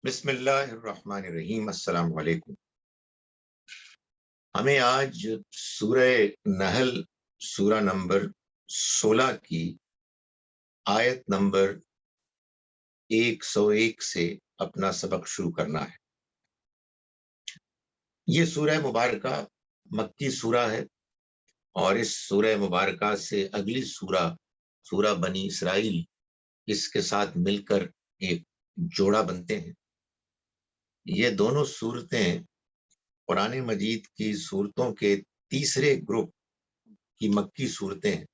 بسم اللہ الرحمن الرحیم۔ السلام علیکم۔ ہمیں آج سورہ نحل سورہ نمبر 16 کی آیت نمبر 101 سے اپنا سبق شروع کرنا ہے۔ یہ سورہ مبارکہ مکی سورہ ہے، اور اس سورہ مبارکہ سے اگلی سورہ بنی اسرائیل اس کے ساتھ مل کر ایک جوڑا بنتے ہیں۔ یہ دونوں صورتیں قرآن مجید کی صورتوں کے تیسرے گروپ کی مکی صورتیں ہیں۔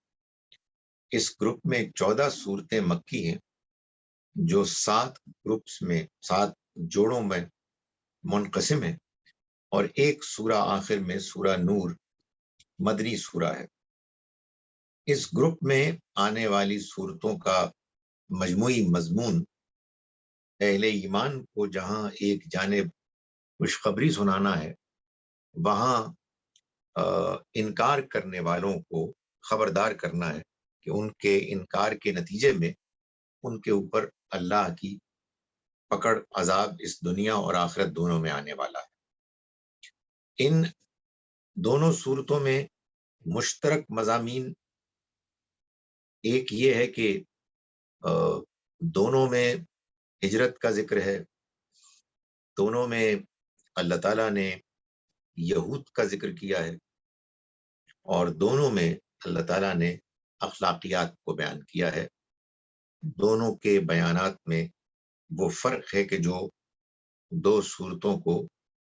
اس گروپ میں 14 صورتیں مکی ہیں جو 7 جوڑوں میں منقسم ہیں، اور ایک سورہ آخر میں سورہ نور مدنی سورہ ہے۔ اس گروپ میں آنے والی صورتوں کا مجموعی مضمون اہل ایمان کو جہاں ایک جانب خوشخبری سنانا ہے، وہاں انکار کرنے والوں کو خبردار کرنا ہے کہ ان کے انکار کے نتیجے میں ان کے اوپر اللہ کی پکڑ، عذاب اس دنیا اور آخرت دونوں میں آنے والا ہے۔ ان دونوں صورتوں میں مشترک مضامین ایک یہ ہے کہ دونوں میں ہجرت کا ذکر ہے، دونوں میں اللہ تعالیٰ نے یہود کا ذکر کیا ہے، اور دونوں میں اللہ تعالیٰ نے اخلاقیات کو بیان کیا ہے۔ دونوں کے بیانات میں وہ فرق ہے کہ جو دو صورتوں کو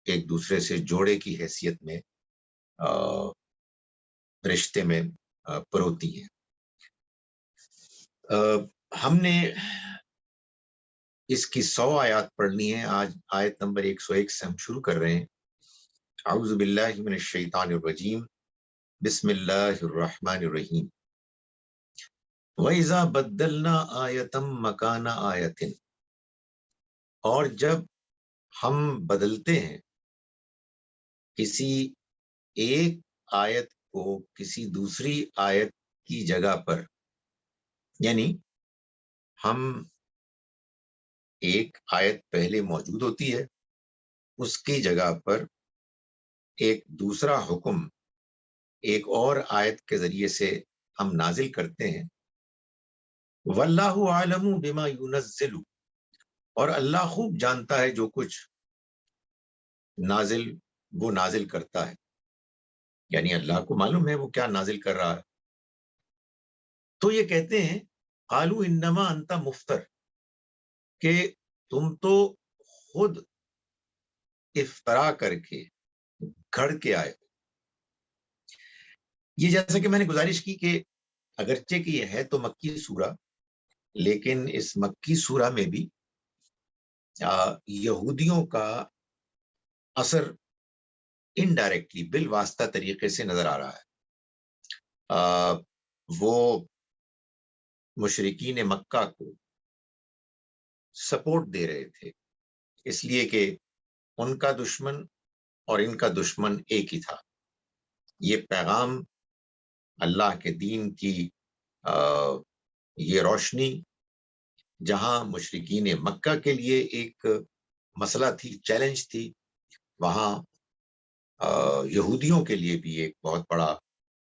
ایک دوسرے سے جوڑے کی حیثیت میں رشتے میں پروتی ہیں۔ ہم نے اس کی 100 آیات پڑھنی ہے۔ آج آیت نمبر 101 سے ہم شروع کر رہے ہیں۔ اعوذ باللہ من الشیطان الرجیم، بسم اللہ الرحمن الرحیم۔ وَإِذَا بَدَّلْنَا آیَةً مَّكَانَ آیَةٍ، اور جب ہم بدلتے ہیں کسی ایک آیت کو کسی دوسری آیت کی جگہ پر، یعنی ہم ایک آیت پہلے موجود ہوتی ہے، اس کی جگہ پر ایک دوسرا حکم ایک اور آیت کے ذریعے سے ہم نازل کرتے ہیں۔ واللہ عالم بما ينزل، اور اللہ خوب جانتا ہے جو کچھ وہ نازل کرتا ہے، یعنی اللہ کو معلوم ہے وہ کیا نازل کر رہا ہے۔ تو یہ کہتے ہیں قالوا انما انت مفتر، کہ تم تو خود افطرا کر کے گھڑ کے آئے۔ یہ جیسا کہ میں نے گزارش کی کہ اگرچہ کہ یہ ہے تو مکی سورہ، لیکن اس مکی سورہ میں بھی یہودیوں کا اثر انڈائریکٹلی بالواسطہ طریقے سے نظر آ رہا ہے۔ وہ مشرکین مکہ کو سپورٹ دے رہے تھے، اس لیے کہ ان کا دشمن اور ان کا دشمن ایک ہی تھا۔ یہ پیغام اللہ کے دین کی یہ روشنی جہاں مشرکین مکہ کے لیے ایک مسئلہ تھی، چیلنج تھی، وہاں یہودیوں کے لیے بھی ایک بہت بڑا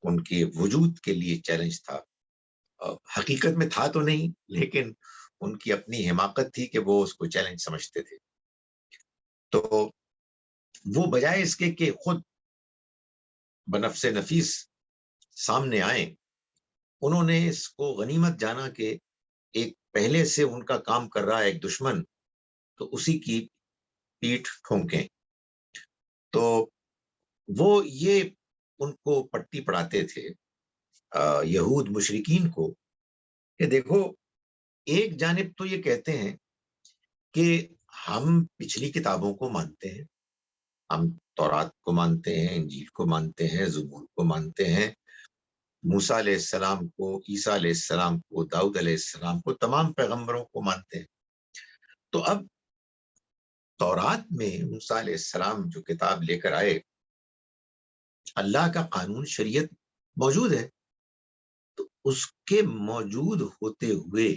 ان کے وجود کے لیے چیلنج تھا۔ حقیقت میں تھا تو نہیں، لیکن ان کی اپنی حماقت تھی کہ وہ اس کو چیلنج سمجھتے تھے۔ تو وہ بجائے اس کے کہ خود بنفس نفیس سامنے آئیں، انہوں نے اس کو غنیمت جانا کہ ایک پہلے سے ان کا کام کر رہا ہے ایک دشمن، تو اسی کی پیٹھ ٹھونکیں۔ تو وہ یہ ان کو پٹی پڑھاتے تھے یہود مشرکین کو کہ دیکھو، ایک جانب تو یہ کہتے ہیں کہ ہم پچھلی کتابوں کو مانتے ہیں، ہم تورات کو مانتے ہیں، انجیل کو مانتے ہیں، زبور کو مانتے ہیں، موسیٰ علیہ السلام کو، عیسیٰ علیہ السلام کو، داؤد علیہ السلام کو، تمام پیغمبروں کو مانتے ہیں۔ تو اب تورات میں موسیٰ علیہ السلام جو کتاب لے کر آئے، اللہ کا قانون شریعت موجود ہے، تو اس کے موجود ہوتے ہوئے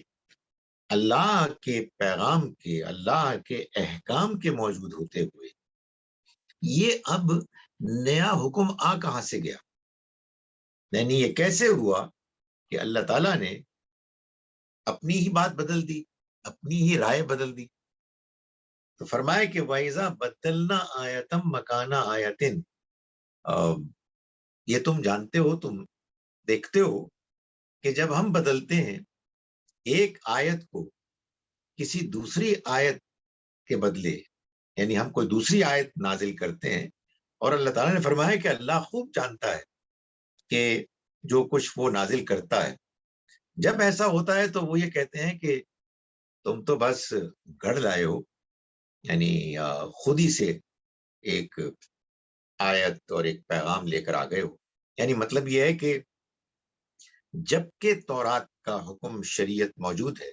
اللہ کے پیغام کے، اللہ کے احکام کے موجود ہوتے ہوئے یہ اب نیا حکم کہاں سے گیا؟ یعنی یہ کیسے ہوا کہ اللہ تعالیٰ نے اپنی ہی بات بدل دی، اپنی ہی رائے بدل دی؟ تو فرمائے کہ وَإِذَا بَدَّلْنَا آیَةً مَكَانَ آیَةٍ، یہ تم جانتے ہو، تم دیکھتے ہو کہ جب ہم بدلتے ہیں ایک آیت کو کسی دوسری آیت کے بدلے، یعنی ہم کوئی دوسری آیت نازل کرتے ہیں، اور اللہ تعالیٰ نے فرمایا کہ اللہ خوب جانتا ہے کہ جو کچھ وہ نازل کرتا ہے، جب ایسا ہوتا ہے تو وہ یہ کہتے ہیں کہ تم تو بس گھڑ لائے ہو، یعنی خود ہی سے ایک آیت اور ایک پیغام لے کر آ گئے ہو۔ یعنی مطلب یہ ہے کہ جب کہ تورات کا حکم شریعت موجود ہے،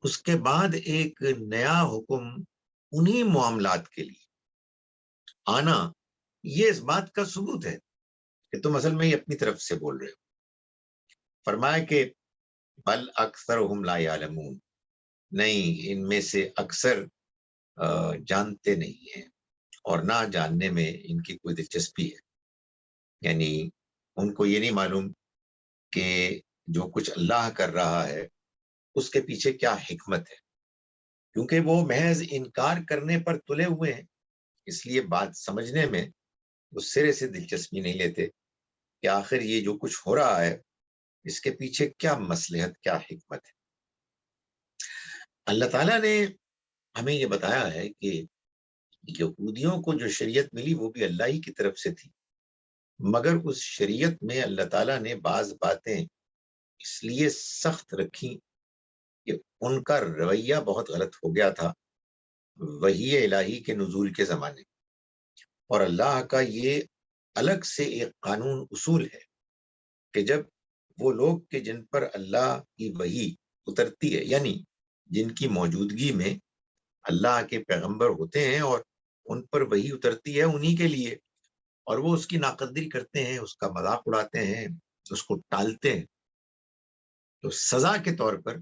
اس کے بعد ایک نیا حکم انہی معاملات کے لیے آنا، یہ اس بات کا ثبوت ہے کہ تم اصل میں ہی اپنی طرف سے بول رہے ہو۔ فرمایا کہ بل اکثرہم لا یعلمون، نہیں، ان میں سے اکثر جانتے نہیں ہیں، اور نہ جاننے میں ان کی کوئی دلچسپی ہے۔ یعنی ان کو یہ نہیں معلوم کہ جو کچھ اللہ کر رہا ہے اس کے پیچھے کیا حکمت ہے، کیونکہ وہ محض انکار کرنے پر تلے ہوئے ہیں، اس لیے بات سمجھنے میں وہ سرے سے دلچسپی نہیں لیتے کہ آخر یہ جو کچھ ہو رہا ہے اس کے پیچھے کیا مصلحت، کیا حکمت ہے۔ اللہ تعالیٰ نے ہمیں یہ بتایا ہے کہ یہودیوں کو جو شریعت ملی وہ بھی اللہ ہی کی طرف سے تھی، مگر اس شریعت میں اللہ تعالیٰ نے بعض باتیں اس لیے سخت رکھی کہ ان کا رویہ بہت غلط ہو گیا تھا وحی الہی کے نزول کے زمانے، اور اللہ کا یہ الگ سے ایک قانون اصول ہے کہ جب وہ لوگ کہ جن پر اللہ کی وحی اترتی ہے، یعنی جن کی موجودگی میں اللہ کے پیغمبر ہوتے ہیں اور ان پر وحی اترتی ہے انہی کے لیے، اور وہ اس کی ناقدری کرتے ہیں، اس کا مذاق اڑاتے ہیں، اس کو ٹالتے ہیں، تو سزا کے طور پر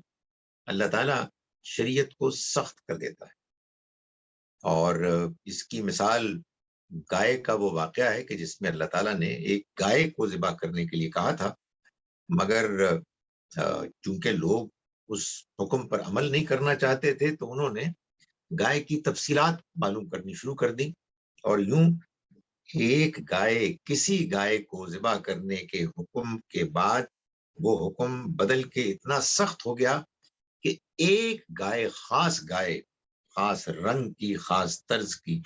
اللہ تعالیٰ شریعت کو سخت کر دیتا ہے۔ اور اس کی مثال گائے کا وہ واقعہ ہے کہ جس میں اللہ تعالیٰ نے ایک گائے کو ذبح کرنے کے لیے کہا تھا، مگر چونکہ لوگ اس حکم پر عمل نہیں کرنا چاہتے تھے تو انہوں نے گائے کی تفصیلات معلوم کرنی شروع کر دی، اور یوں ایک گائے، کسی گائے کو ذبح کرنے کے حکم کے بعد وہ حکم بدل کے اتنا سخت ہو گیا کہ ایک گائے، خاص رنگ کی، خاص طرز کی،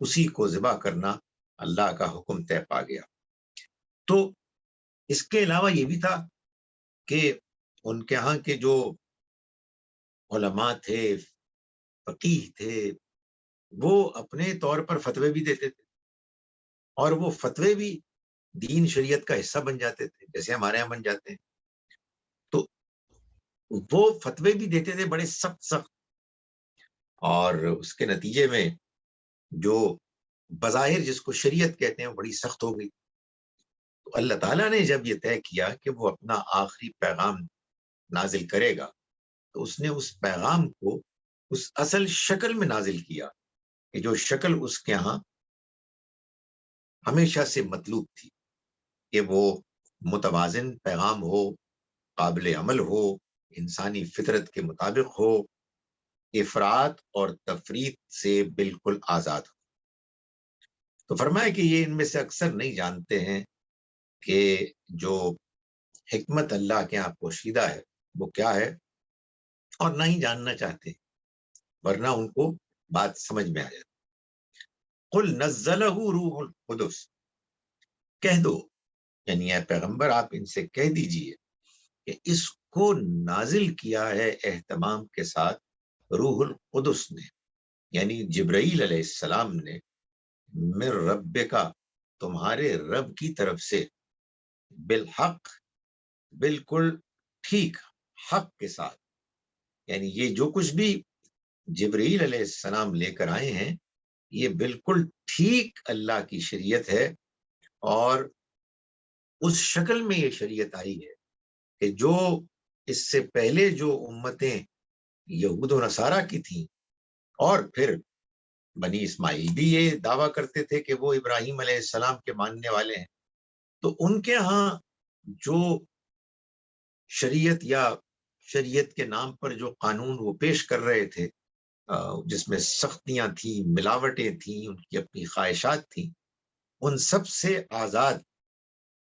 اسی کو ذبح کرنا اللہ کا حکم طے پا گیا۔ تو اس کے علاوہ یہ بھی تھا کہ ان کے ہاں کے جو علماء تھے، فقیہ تھے، وہ اپنے طور پر فتوے بھی دیتے تھے، اور وہ فتوے بھی دین شریعت کا حصہ بن جاتے تھے، جیسے ہمارے یہاں بن جاتے ہیں۔ تو وہ فتوے بھی دیتے تھے بڑے سخت سخت، اور اس کے نتیجے میں جو بظاہر جس کو شریعت کہتے ہیں وہ بڑی سخت ہو گئی۔ تو اللہ تعالیٰ نے جب یہ طے کیا کہ وہ اپنا آخری پیغام نازل کرے گا، تو اس نے اس پیغام کو اس اصل شکل میں نازل کیا کہ جو شکل اس کے ہاں ہمیشہ سے مطلوب تھی، کہ وہ متوازن پیغام ہو، قابل عمل ہو، انسانی فطرت کے مطابق ہو، افراط اور تفریط سے بالکل آزاد ہو۔ تو فرمایا کہ یہ ان میں سے اکثر نہیں جانتے ہیں کہ جو حکمت اللہ کے یہاں پوشیدہ ہے وہ کیا ہے، اور نہ ہی جاننا چاہتے، ورنہ ان کو بات سمجھ میں آ جاتی۔ قل نزلہ روح القدس، کہہ دو، یعنی اے پیغمبر آپ ان سے کہہ دیجئے کہ اس کو نازل کیا ہے اہتمام کے ساتھ روح القدس نے، یعنی جبرائیل علیہ السلام نے، من رب کا، تمہارے رب کی طرف سے، بالحق، بالکل ٹھیک، حق کے ساتھ، یعنی یہ جو کچھ بھی جبرائیل علیہ السلام لے کر آئے ہیں یہ بالکل ٹھیک اللہ کی شریعت ہے، اور اس شکل میں یہ شریعت آئی ہے کہ جو اس سے پہلے جو امتیں یہود و نصارہ کی تھیں، اور پھر بنی اسماعیل بھی یہ دعویٰ کرتے تھے کہ وہ ابراہیم علیہ السلام کے ماننے والے ہیں، تو ان کے ہاں جو شریعت کے نام پر جو قانون وہ پیش کر رہے تھے، جس میں سختیاں تھیں، ملاوٹیں تھیں، ان کی اپنی خواہشات تھیں، ان سب سے آزاد،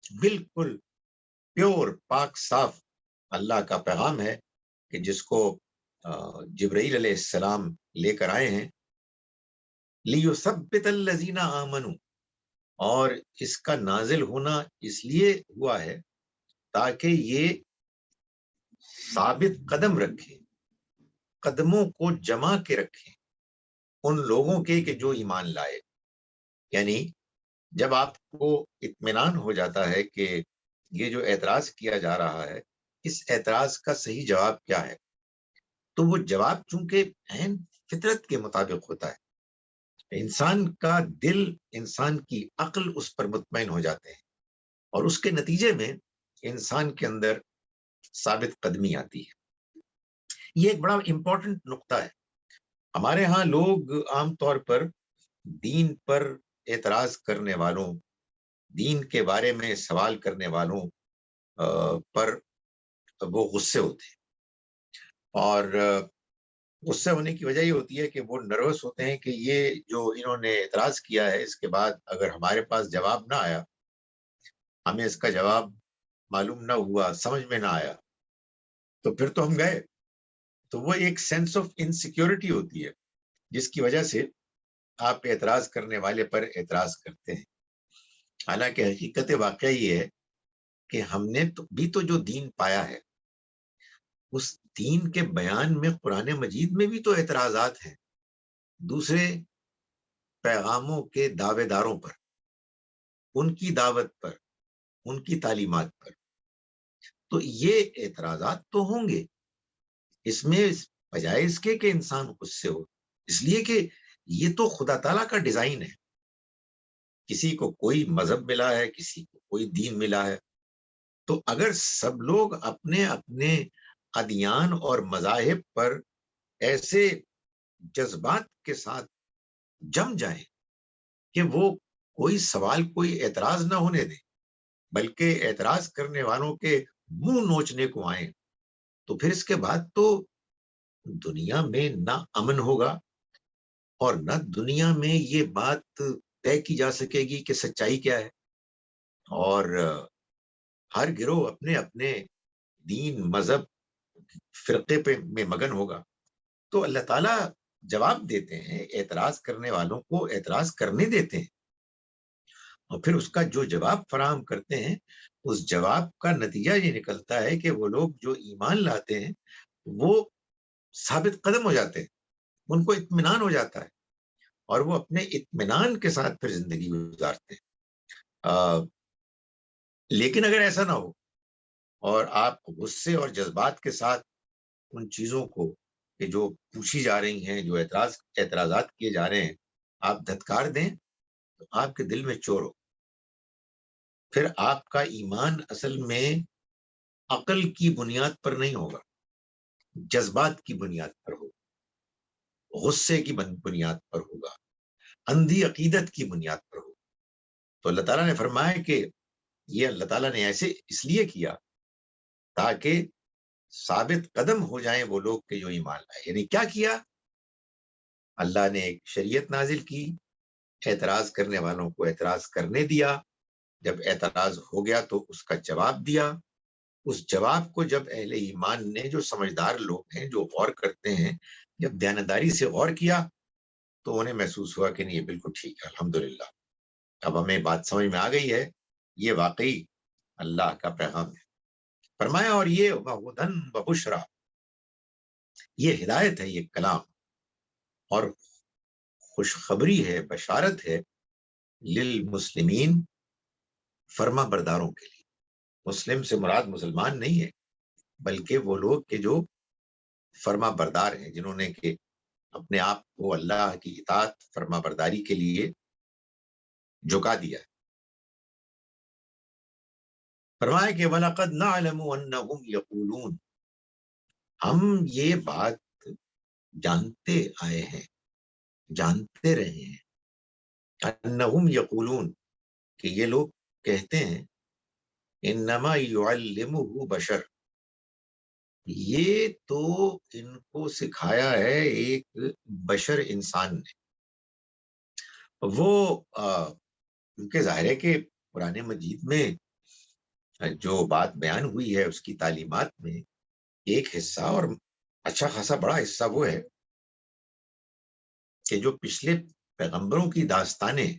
بالکل پیور، پاک صاف اللہ کا پیغام ہے کہ جس کو جبرائیل علیہ السلام لے کر آئے ہیں، لِيُثَبِّتَ الَّذِينَ آمَنُوا، اور اس کا نازل ہونا اس لیے ہوا ہے تاکہ یہ ثابت قدم رکھے، قدموں کو جما کے رکھیں ان لوگوں کے کہ جو ایمان لائے. یعنی جب آپ کو اطمینان ہو جاتا ہے کہ یہ جو اعتراض کیا جا رہا ہے، اس اعتراض کا صحیح جواب کیا ہے، تو وہ جواب چونکہ عین فطرت کے مطابق ہوتا ہے، انسان کا دل، انسان کی عقل اس پر مطمئن ہو جاتے ہیں، اور اس کے نتیجے میں انسان کے اندر ثابت قدمی آتی ہے. یہ ایک بڑا امپورٹنٹ نقطہ ہے. ہمارے ہاں لوگ عام طور پر دین پر اعتراض کرنے والوں، دین کے بارے میں سوال کرنے والوں پر وہ غصے ہوتے ہیں، اور غصے ہونے کی وجہ یہ ہوتی ہے کہ وہ نروس ہوتے ہیں کہ یہ جو انہوں نے اعتراض کیا ہے، اس کے بعد اگر ہمارے پاس جواب نہ آیا، ہمیں اس کا جواب معلوم نہ ہوا، سمجھ میں نہ آیا، تو پھر تو ہم گئے. تو وہ ایک سینس آف انسیکیورٹی ہوتی ہے جس کی وجہ سے آپ اعتراض کرنے والے پر اعتراض کرتے ہیں. حالانکہ حقیقت واقعہ یہ ہے کہ ہم نے تو جو دین پایا ہے، اس دین کے بیان میں قرآن مجید میں بھی تو اعتراضات ہیں دوسرے پیغاموں کے دعوے داروں پر، ان کی دعوت پر، ان کی تعلیمات پر. تو یہ اعتراضات تو ہوں گے، اس میں بجائے اس کے کہ انسان غصے ہو، اس لیے کہ یہ تو خدا تعالیٰ کا ڈیزائن ہے. کسی کو کوئی مذہب ملا ہے، کسی کو کوئی دین ملا ہے، تو اگر سب لوگ اپنے اپنے ادیان اور مذاہب پر ایسے جذبات کے ساتھ جم جائیں کہ وہ کوئی سوال، کوئی اعتراض نہ ہونے دیں، بلکہ اعتراض کرنے والوں کے منہ نوچنے کو آئیں، تو پھر اس کے بعد تو دنیا میں نہ امن ہوگا، اور نہ دنیا میں یہ بات طے کی جا سکے گی کہ سچائی کیا ہے. اور ہر گروہ اپنے اپنے دین، مذہب، فرقے میں مگن ہوگا. تو اللہ تعالیٰ جواب دیتے ہیں، اعتراض کرنے والوں کو اعتراض کرنے دیتے ہیں، اور پھر اس کا جو جواب فراہم کرتے ہیں، اس جواب کا نتیجہ یہ نکلتا ہے کہ وہ لوگ جو ایمان لاتے ہیں وہ ثابت قدم ہو جاتے ہیں، ان کو اطمینان ہو جاتا ہے، اور وہ اپنے اطمینان کے ساتھ پھر زندگی گزارتے ہیں. لیکن اگر ایسا نہ ہو اور آپ غصے اور جذبات کے ساتھ ان چیزوں کو کہ جو پوچھی جا رہی ہیں، جو اعتراضات کیے جا رہے ہیں، آپ دھتکار دیں، تو آپ کے دل میں چور ہو. پھر آپ کا ایمان اصل میں عقل کی بنیاد پر نہیں ہوگا، جذبات کی بنیاد پر ہوگا، غصے کی بنیاد پر ہوگا، اندھی عقیدت کی بنیاد پر ہوگا. تو اللہ تعالیٰ نے فرمایا کہ یہ اللہ تعالیٰ نے ایسے اس لیے کیا تاکہ ثابت قدم ہو جائیں وہ لوگ کہ جو ایمان لائے. یعنی کیا کیا؟ اللہ نے ایک شریعت نازل کی، اعتراض کرنے والوں کو اعتراض کرنے دیا، جب اعتراض ہو گیا تو اس کا جواب دیا. اس جواب کو جب اہل ایمان نے، جو سمجھدار لوگ ہیں، جو غور کرتے ہیں، جب دیانتداری سے غور کیا، تو انہیں محسوس ہوا کہ نہیں، یہ بالکل ٹھیک ہے، الحمدللہ، اب ہمیں بات سمجھ میں آ گئی ہے، یہ واقعی اللہ کا پیغام ہے. فرمایا اور یہ وہدن وبشرا، یہ ہدایت ہے، یہ کلام، اور خوشخبری ہے، بشارت ہے، للمسلمین، فرما برداروں کے لیے. مسلم سے مراد مسلمان نہیں ہے، بلکہ وہ لوگ کہ جو فرما بردار ہیں، جنہوں نے کہ اپنے آپ کو اللہ کی اطاعت، فرما برداری کے لیے جھکا دیا ہے. فرمایا کہ وَلَقَدْ نَعْلَمُ أَنَّهُمْ يَقُولُونَ، ہم یہ بات جانتے آئے ہیں، جانتے رہے ہیں، انہم یقولون کہ یہ لوگ کہتے ہیں انما یعلمہ بشر، یہ تو ان کو سکھایا ہے ایک بشر انسان نے۔ وہ کیونکہ ظاہر ہے کہ قرآن مجید میں جو بات بیان ہوئی ہے اس کی تعلیمات میں ایک حصہ، اور اچھا خاصا بڑا حصہ، وہ ہے کہ جو پچھلے پیغمبروں کی داستانیں،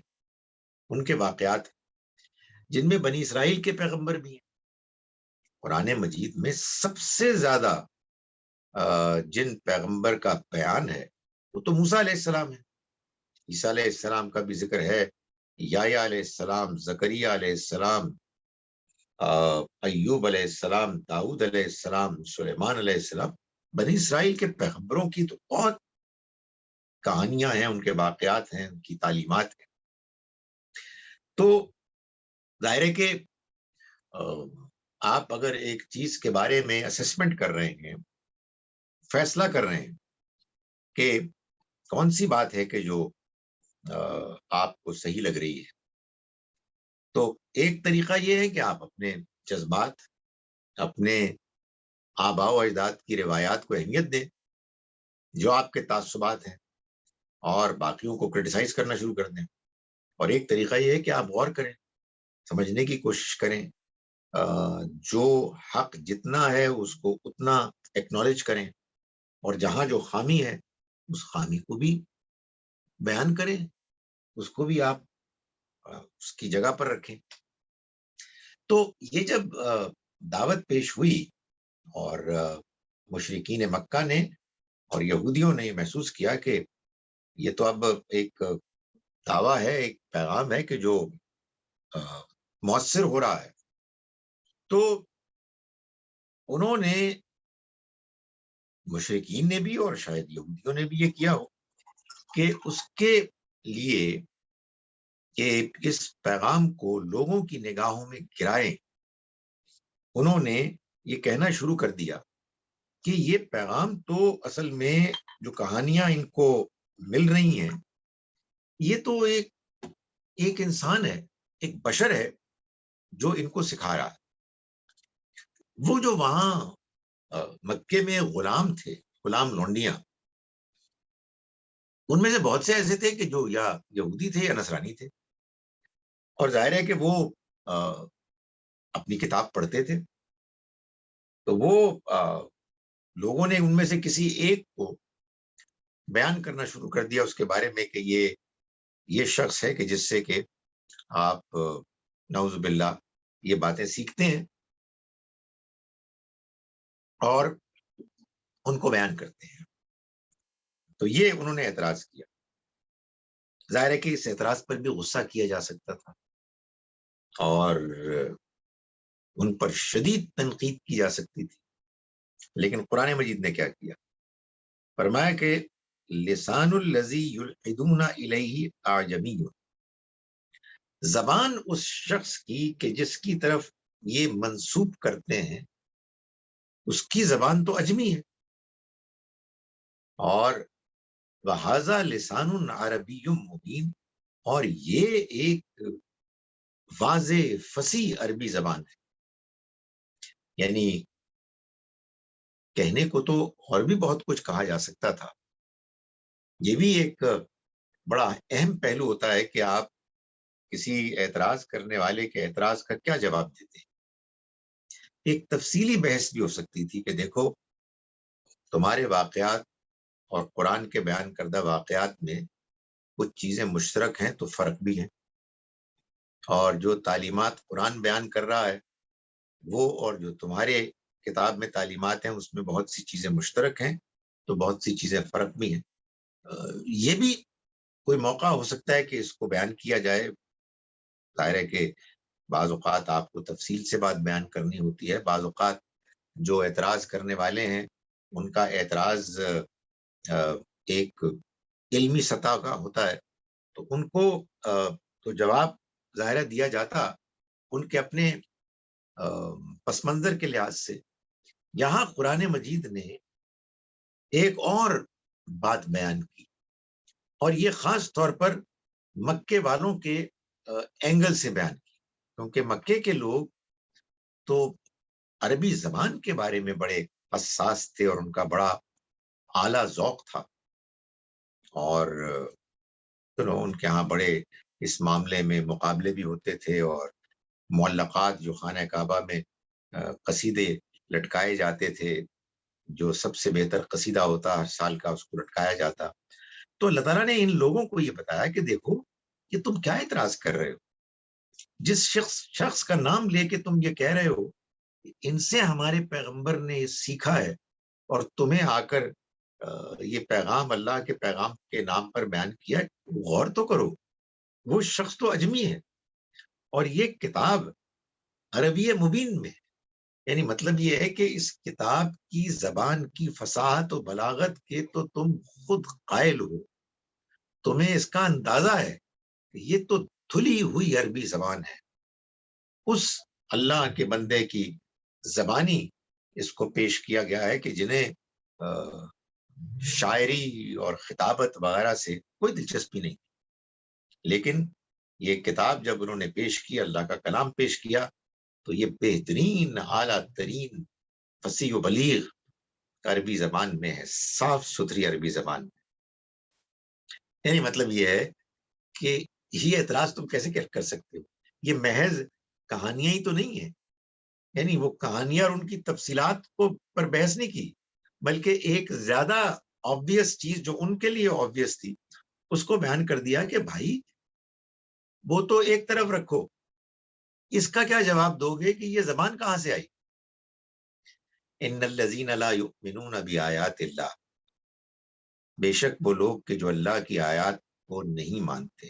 ان کے واقعات، جن میں بنی اسرائیل کے پیغمبر بھی ہیں۔ قرآن مجید میں سب سے زیادہ جن پیغمبر کا بیان ہے وہ تو موسیٰ علیہ السلام ہے، عیسیٰ علیہ السلام کا بھی ذکر ہے، یحییٰ علیہ السلام، زکریہ علیہ السلام، ایوب علیہ السلام، داؤد علیہ السلام، سلیمان علیہ السلام۔ بنی اسرائیل کے پیغمبروں کی تو بہت کہانیاں ہیں، ان کے واقعات ہیں، ان کی تعلیمات ہیں۔ تو ظاہر ہے کہ آپ اگر ایک چیز کے بارے میں اسسمنٹ کر رہے ہیں، فیصلہ کر رہے ہیں کہ کون سی بات ہے کہ جو آپ کو صحیح لگ رہی ہے، تو ایک طریقہ یہ ہے کہ آپ اپنے جذبات، اپنے آباء و اجداد کی روایات کو اہمیت دیں جو آپ کے تعصبات ہیں، اور باقیوں کو کرٹیسائز کرنا شروع کر دیں۔ اور ایک طریقہ یہ ہے کہ آپ غور کریں، سمجھنے کی کوشش کریں، جو حق جتنا ہے اس کو اتنا ایکنالج کریں، اور جہاں جو خامی ہے اس خامی کو بھی بیان کریں، اس کو بھی آپ اس کی جگہ پر رکھیں۔ تو یہ جب دعوت پیش ہوئی اور مشرکین مکہ نے اور یہودیوں نے یہ محسوس کیا کہ یہ تو اب ایک دعویٰ ہے، ایک پیغام ہے کہ جو مؤثر ہو رہا ہے، تو انہوں نے، مشرکین نے بھی اور شاید یہودیوں نے بھی یہ کیا ہو کہ اس کے لیے کہ اس پیغام کو لوگوں کی نگاہوں میں گرائیں، انہوں نے یہ کہنا شروع کر دیا کہ یہ پیغام تو اصل میں جو کہانیاں ان کو مل رہی ہیں، یہ تو ایک انسان ہے، ایک بشر ہے جو ان کو سکھا رہا ہے۔ وہ جو وہاں مکے میں غلام تھے، غلام لونڈیاں، ان میں سے بہت سے ایسے تھے کہ جو یا یہودی تھے یا نصرانی تھے، اور ظاہر ہے کہ وہ اپنی کتاب پڑھتے تھے، تو وہ لوگوں نے ان میں سے کسی ایک کو بیان کرنا شروع کر دیا اس کے بارے میں کہ یہ شخص ہے کہ جس سے کہ آپ نعوذ باللہ یہ باتیں سیکھتے ہیں اور ان کو بیان کرتے ہیں۔ تو یہ انہوں نے اعتراض کیا۔ ظاہر ہے کہ اس اعتراض پر بھی غصہ کیا جا سکتا تھا اور ان پر شدید تنقید کی جا سکتی تھی، لیکن قرآن مجید نے کیا کیا؟ فرمایا کہ لسان الذی یلحدون الیہ اعجمی، زبان اس شخص کی کہ جس کی طرف یہ منسوب کرتے ہیں اس کی زبان تو اجمی ہے، اور وَهَذَا لِسَانٌ عَرَبِيٌّ مُبِينٌ، اور یہ ایک واضح فصیح عربی زبان ہے۔ یعنی کہنے کو تو اور بھی بہت کچھ کہا جا سکتا تھا، یہ بھی ایک بڑا اہم پہلو ہوتا ہے کہ آپ کسی اعتراض کرنے والے کے اعتراض کا کیا جواب دیتے ہیں۔ ایک تفصیلی بحث بھی ہو سکتی تھی کہ دیکھو تمہارے واقعات اور قرآن کے بیان کردہ واقعات میں کچھ چیزیں مشترک ہیں تو فرق بھی ہیں، اور جو تعلیمات قرآن بیان کر رہا ہے وہ اور جو تمہارے کتاب میں تعلیمات ہیں اس میں بہت سی چیزیں مشترک ہیں تو بہت سی چیزیں فرق بھی ہیں۔ یہ بھی کوئی موقع ہو سکتا ہے کہ اس کو بیان کیا جائے۔ ظاہر ہے کہ بعض اوقات آپ کو تفصیل سے بات بیان کرنی ہوتی ہے، بعض اوقات جو اعتراض کرنے والے ہیں ان کا اعتراض ایک علمی سطح کا ہوتا ہے، تو ان کو تو جواب ظاہرہ دیا جاتا ان کے اپنے پس منظر کے لحاظ سے۔ یہاں قرآن مجید نے ایک اور بات بیان کی، اور یہ خاص طور پر مکے والوں کے اینگل سے بیان کی، کیونکہ مکے کے لوگ تو عربی زبان کے بارے میں بڑے حساس تھے اور ان کا بڑا اعلیٰ ذوق تھا، اور ان کے ہاں بڑے اس معاملے میں مقابلے بھی ہوتے تھے، اور معلقات جو خانہ کعبہ میں قصیدے لٹکائے جاتے تھے، جو سب سے بہتر قصیدہ ہوتا ہر سال کا اس کو لٹکایا جاتا۔ تو اللہ تعالیٰ نے ان لوگوں کو یہ بتایا کہ دیکھو کہ تم کیا اعتراض کر رہے ہو، جس شخص کا نام لے کے تم یہ کہہ رہے ہو ان سے ہمارے پیغمبر نے یہ سیکھا ہے، اور تمہیں آ کر یہ پیغام اللہ کے پیغام کے نام پر بیان کیا، غور تو کرو، وہ شخص تو اجمی ہے، اور یہ کتاب عربی مبین میں، یعنی مطلب یہ ہے کہ اس کتاب کی زبان کی فصاحت و بلاغت کے تو تم خود قائل ہو، تمہیں اس کا اندازہ ہے کہ یہ تو دھلی ہوئی عربی زبان ہے، اس اللہ کے بندے کی زبانی اس کو پیش کیا گیا ہے کہ جنہیں شاعری اور خطابت وغیرہ سے کوئی دلچسپی نہیں، لیکن یہ کتاب جب انہوں نے پیش کی، اللہ کا کلام پیش کیا، تو یہ بہترین اعلیٰ ترین فصیح و بلیغ عربی زبان میں ہے، صاف ستھری عربی زبان میں۔ یعنی مطلب یہ ہے کہ یہ اعتراض تم کیسے کر سکتے ہو، یہ محض کہانیاں ہی تو نہیں ہیں، یعنی وہ کہانیاں اور ان کی تفصیلات کو پر بحث نہیں کی، بلکہ ایک زیادہ آبویس چیز جو ان کے لیے آبویس تھی اس کو بیان کر دیا کہ بھائی وہ تو ایک طرف رکھو، اس کا کیا جواب دو گے کہ یہ زبان کہاں سے آئی؟ ان الذین لا یؤمنون بآیات اللہ، بے شک وہ لوگ کہ جو اللہ کی آیات کو نہیں مانتے،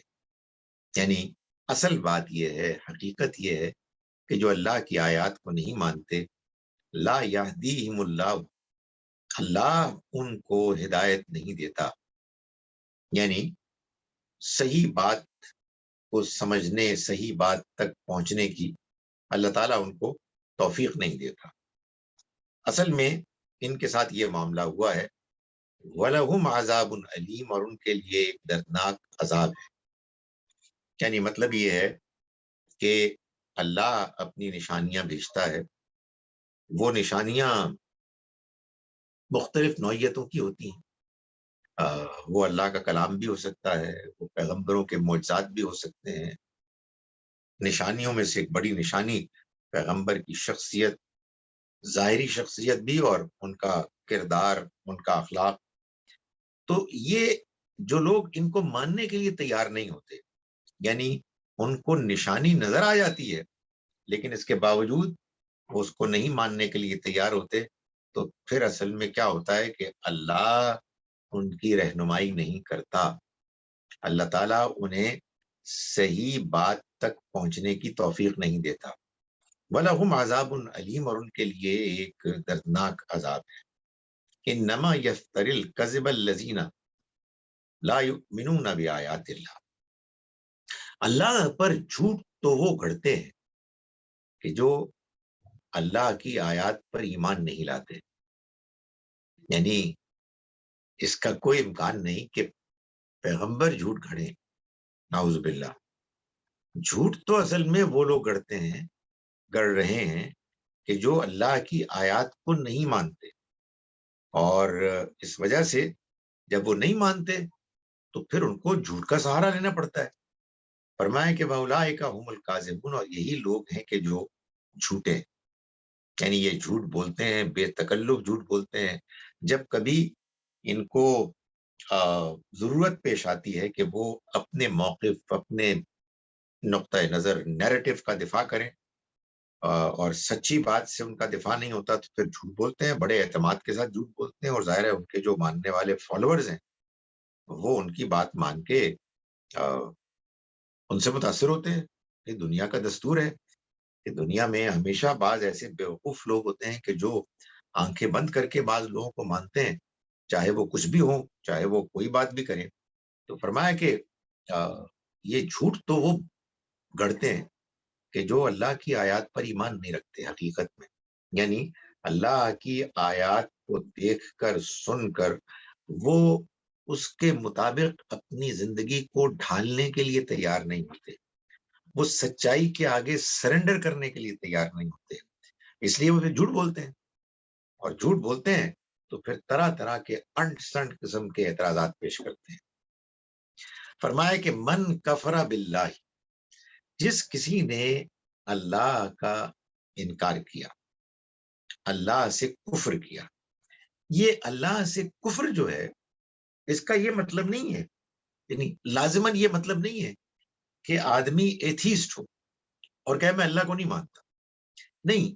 یعنی اصل بات یہ ہے، حقیقت یہ ہے کہ جو اللہ کی آیات کو نہیں مانتے، لا یہدیہم اللہ، اللہ ان کو ہدایت نہیں دیتا، یعنی صحیح بات کو سمجھنے، صحیح بات تک پہنچنے کی اللہ تعالیٰ ان کو توفیق نہیں دیتا۔ اصل میں ان کے ساتھ یہ معاملہ ہوا ہے، وَلَهُمْ عَذَابٌ أَلِيمٌ، اور ان کے لیے ایک دردناک عذاب ہے، یعنی مطلب یہ ہے کہ اللہ اپنی نشانیاں بھیجتا ہے، وہ نشانیاں مختلف نوعیتوں کی ہوتی ہیں، وہ اللہ کا کلام بھی ہو سکتا ہے، وہ پیغمبروں کے معجزات بھی ہو سکتے ہیں۔ نشانیوں میں سے ایک بڑی نشانی پیغمبر کی شخصیت، ظاہری شخصیت بھی، اور ان کا کردار، ان کا اخلاق۔ تو یہ جو لوگ ان کو ماننے کے لیے تیار نہیں ہوتے، یعنی ان کو نشانی نظر آ جاتی ہے لیکن اس کے باوجود وہ اس کو نہیں ماننے کے لیے تیار ہوتے، تو پھر اصل میں کیا ہوتا ہے کہ اللہ ان کی رہنمائی نہیں کرتا، اللہ تعالیٰ انہیں صحیح بات تک پہنچنے کی توفیق نہیں دیتا۔ وَلَهُمْ عَذَابٌ أَلِيمٌ، اور ان کے لیے ایک دردناک عذاب ہے۔ إِنَّمَا يَفْتَرِي الْكَذِبَ الَّذِينَ لَا يُؤْمِنُونَ بِآيَاتِ اللَّهِ، اللہ پر جھوٹ تو وہ گھڑتے ہیں کہ جو اللہ کی آیات پر ایمان نہیں لاتے، یعنی اس کا کوئی امکان نہیں کہ پیغمبر جھوٹ گھڑیں، نعوذ باللہ۔ جھوٹ تو اصل میں وہ لوگ گڑتے ہیں، گڑ رہے ہیں کہ جو اللہ کی آیات کو نہیں مانتے، اور اس وجہ سے جب وہ نہیں مانتے تو پھر ان کو جھوٹ کا سہارا لینا پڑتا ہے۔ فرمایا کہ وَأُولَٰئِکَ هُمُ الْكَاذِبُونَ، اور یہی لوگ ہیں کہ جو جھوٹے، یعنی یہ جھوٹ بولتے ہیں، بے تکلف جھوٹ بولتے ہیں، جب کبھی ان کو ضرورت پیش آتی ہے کہ وہ اپنے موقف، اپنے نقطۂ نظر، نیریٹو کا دفاع کریں، اور سچی بات سے ان کا دفاع نہیں ہوتا تو پھر جھوٹ بولتے ہیں، بڑے اعتماد کے ساتھ جھوٹ بولتے ہیں، اور ظاہر ہے ان کے جو ماننے والے فالوورز ہیں وہ ان کی بات مان کے ان سے متاثر ہوتے ہیں۔ یہ دنیا کا دستور ہے کہ دنیا میں ہمیشہ بعض ایسے بیوقوف لوگ ہوتے ہیں کہ جو آنکھیں بند کر کے بعض لوگوں کو مانتے ہیں، چاہے وہ کچھ بھی ہو، چاہے وہ کوئی بات بھی کریں۔ تو فرمایا کہ یہ جھوٹ تو وہ گڑتے ہیں کہ جو اللہ کی آیات پر ایمان نہیں رکھتے حقیقت میں، یعنی اللہ کی آیات کو دیکھ کر سن کر وہ اس کے مطابق اپنی زندگی کو ڈھالنے کے لیے تیار نہیں ہوتے، وہ سچائی کے آگے سرنڈر کرنے کے لیے تیار نہیں ہوتے، اس لیے وہ پھر جھوٹ بولتے ہیں، اور جھوٹ بولتے ہیں تو پھر طرح طرح کے انٹ سنٹ قسم کے اعتراضات پیش کرتے ہیں۔ فرمایا کہ من کفر باللہ، جس کسی نے اللہ کا انکار کیا، اللہ سے کفر کیا، یہ اللہ سے کفر جو ہے اس کا یہ مطلب نہیں ہے، یعنی لازماً یہ مطلب نہیں ہے کہ آدمی ایتھیسٹ ہو اور کہے میں اللہ کو نہیں مانتا، نہیں،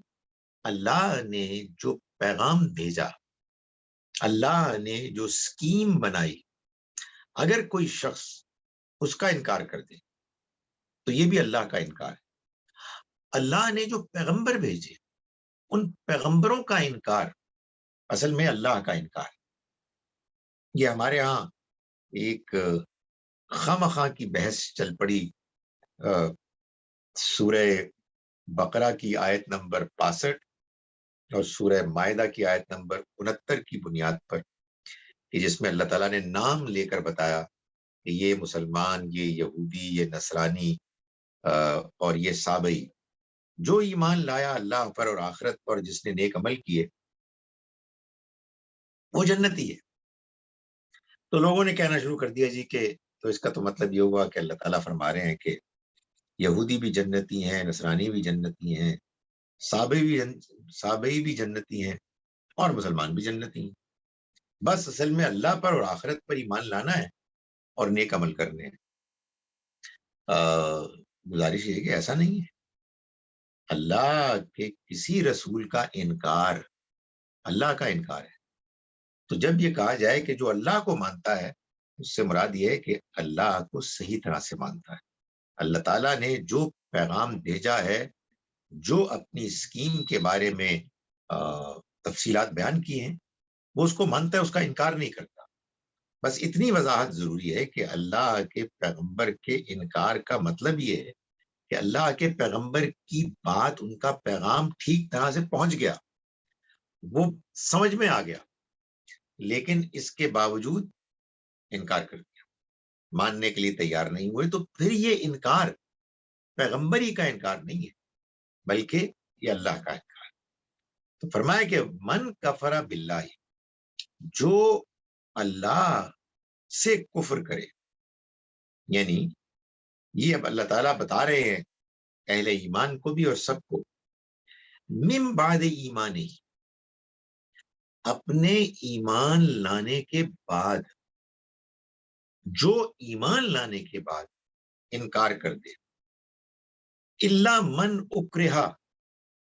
اللہ نے جو پیغام بھیجا، اللہ نے جو سکیم بنائی، اگر کوئی شخص اس کا انکار کر دے تو یہ بھی اللہ کا انکار ہے۔ اللہ نے جو پیغمبر بھیجے، ان پیغمبروں کا انکار اصل میں اللہ کا انکار ہے۔ یہ ہمارے ہاں ایک خواہ کی بحث چل پڑی سورہ بقرہ کی آیت نمبر 65 اور سورہ مائدہ کی آیت نمبر 69 کی بنیاد پر، کہ جس میں اللہ تعالیٰ نے نام لے کر بتایا کہ یہ مسلمان، یہ یہودی، یہ نصرانی اور یہ سابئی، جو ایمان لایا اللہ پر اور آخرت پر، جس نے نیک عمل کیے، وہ جنتی ہے۔ تو لوگوں نے کہنا شروع کر دیا جی کہ تو اس کا تو مطلب یہ ہوا کہ اللہ تعالیٰ فرما رہے ہیں کہ یہودی بھی جنتی ہیں، نصرانی بھی جنتی ہیں، سابئی بھی جنتی ہیں، اور مسلمان بھی جنتی ہیں، بس اصل میں اللہ پر اور آخرت پر ایمان لانا ہے اور نیک عمل کرنے ہیں۔ گزارش یہ کہ ایسا نہیں ہے، اللہ کے کسی رسول کا انکار اللہ کا انکار ہے۔ تو جب یہ کہا جائے کہ جو اللہ کو مانتا ہے، اس سے مراد یہ ہے کہ اللہ کو صحیح طرح سے مانتا ہے۔ اللہ تعالیٰ نے جو پیغام بھیجا ہے، جو اپنی اسکیم کے بارے میں تفصیلات بیان کی ہیں، وہ اس کو مانتا ہے، اس کا انکار نہیں کرتا۔ بس اتنی وضاحت ضروری ہے کہ اللہ کے پیغمبر کے انکار کا مطلب یہ ہے کہ اللہ کے پیغمبر کی بات، ان کا پیغام ٹھیک طرح سے پہنچ گیا، وہ سمجھ میں آ گیا، لیکن اس کے باوجود انکار کر دیا، ماننے کے لیے تیار نہیں ہوئے، تو پھر یہ انکار پیغمبری کا انکار نہیں ہے، بلکہ یہ اللہ کا انکار۔ تو فرمایا کہ من کفر باللہ، جو اللہ سے کفر کرے، یعنی یہ اب اللہ تعالیٰ بتا رہے ہیں اہل ایمان کو بھی اور سب کو، من بعد ایمان ہی، اپنے ایمان لانے کے بعد، جو ایمان لانے کے بعد انکار کر دے، الا من اکرہ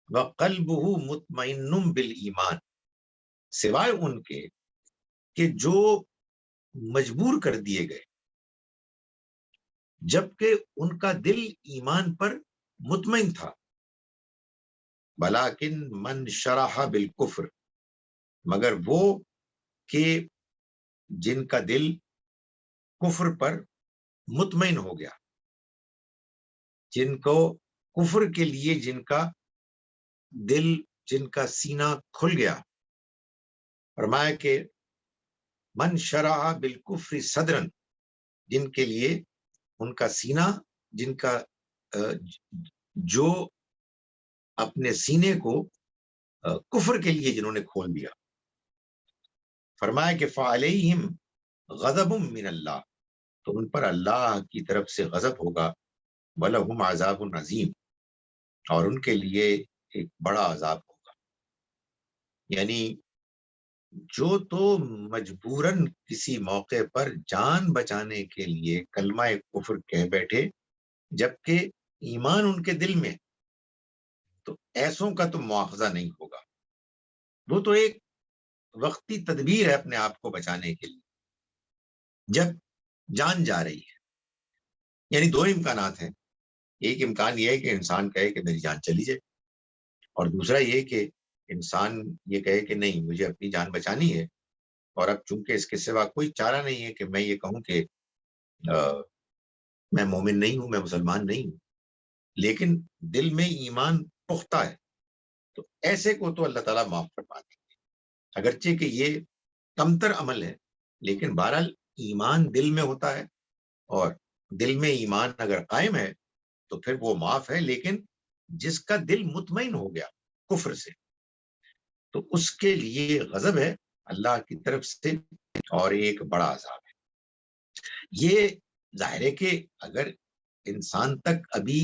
وقلبہ مطمئن بالایمان، سوائے ان کے کہ جو مجبور کر دیے گئے جبکہ ان کا دل ایمان پر مطمئن تھا، بلاکن من شرح بالکفر، مگر وہ کہ جن کا دل کفر پر مطمئن ہو گیا، جن کو کفر کے لیے جن کا دل، جن کا سینہ کھل گیا۔ فرمایا کہ من شرح بالکفر صدرن، جن کے لیے ان کا سینہ، جن کا جو اپنے سینے کو کفر کے لیے جنہوں نے کھول دیا، فرمایا کہ فعلیہم غضب من اللہ، تو ان پر اللہ کی طرف سے غضب ہوگا، وَلَهُمْ عَذَابٌ عَظِيمٌ، اور ان کے لیے ایک بڑا عذاب ہوگا۔ یعنی جو تو مجبوراً کسی موقع پر جان بچانے کے لیے کلمہ کفر کہہ بیٹھے جبکہ ایمان ان کے دل میں، تو ایسوں کا تو مواخذہ نہیں ہوگا، وہ تو ایک وقتی تدبیر ہے اپنے آپ کو بچانے کے لیے جب جان جا رہی ہے۔ یعنی دو امکانات ہیں، ایک امکان یہ ہے کہ انسان کہے کہ میری جان چلی جائے، اور دوسرا یہ کہ انسان یہ کہے کہ نہیں، مجھے اپنی جان بچانی ہے، اور اب چونکہ اس کے سوا کوئی چارہ نہیں ہے کہ میں یہ کہوں کہ میں مومن نہیں ہوں، میں مسلمان نہیں ہوں، لیکن دل میں ایمان پختہ ہے، تو ایسے کو تو اللہ تعالیٰ معاف فرما دیں۔ اگرچہ کہ یہ کمتر عمل ہے، لیکن بہرحال ایمان دل میں ہوتا ہے، اور دل میں ایمان اگر قائم ہے تو پھر وہ معاف ہے، لیکن جس کا دل مطمئن ہو گیا کفر سے تو اس کے لیے غضب ہے اللہ کی طرف سے اور ایک بڑا عذاب ہے۔ یہ ظاہر ہے کہ اگر انسان تک ابھی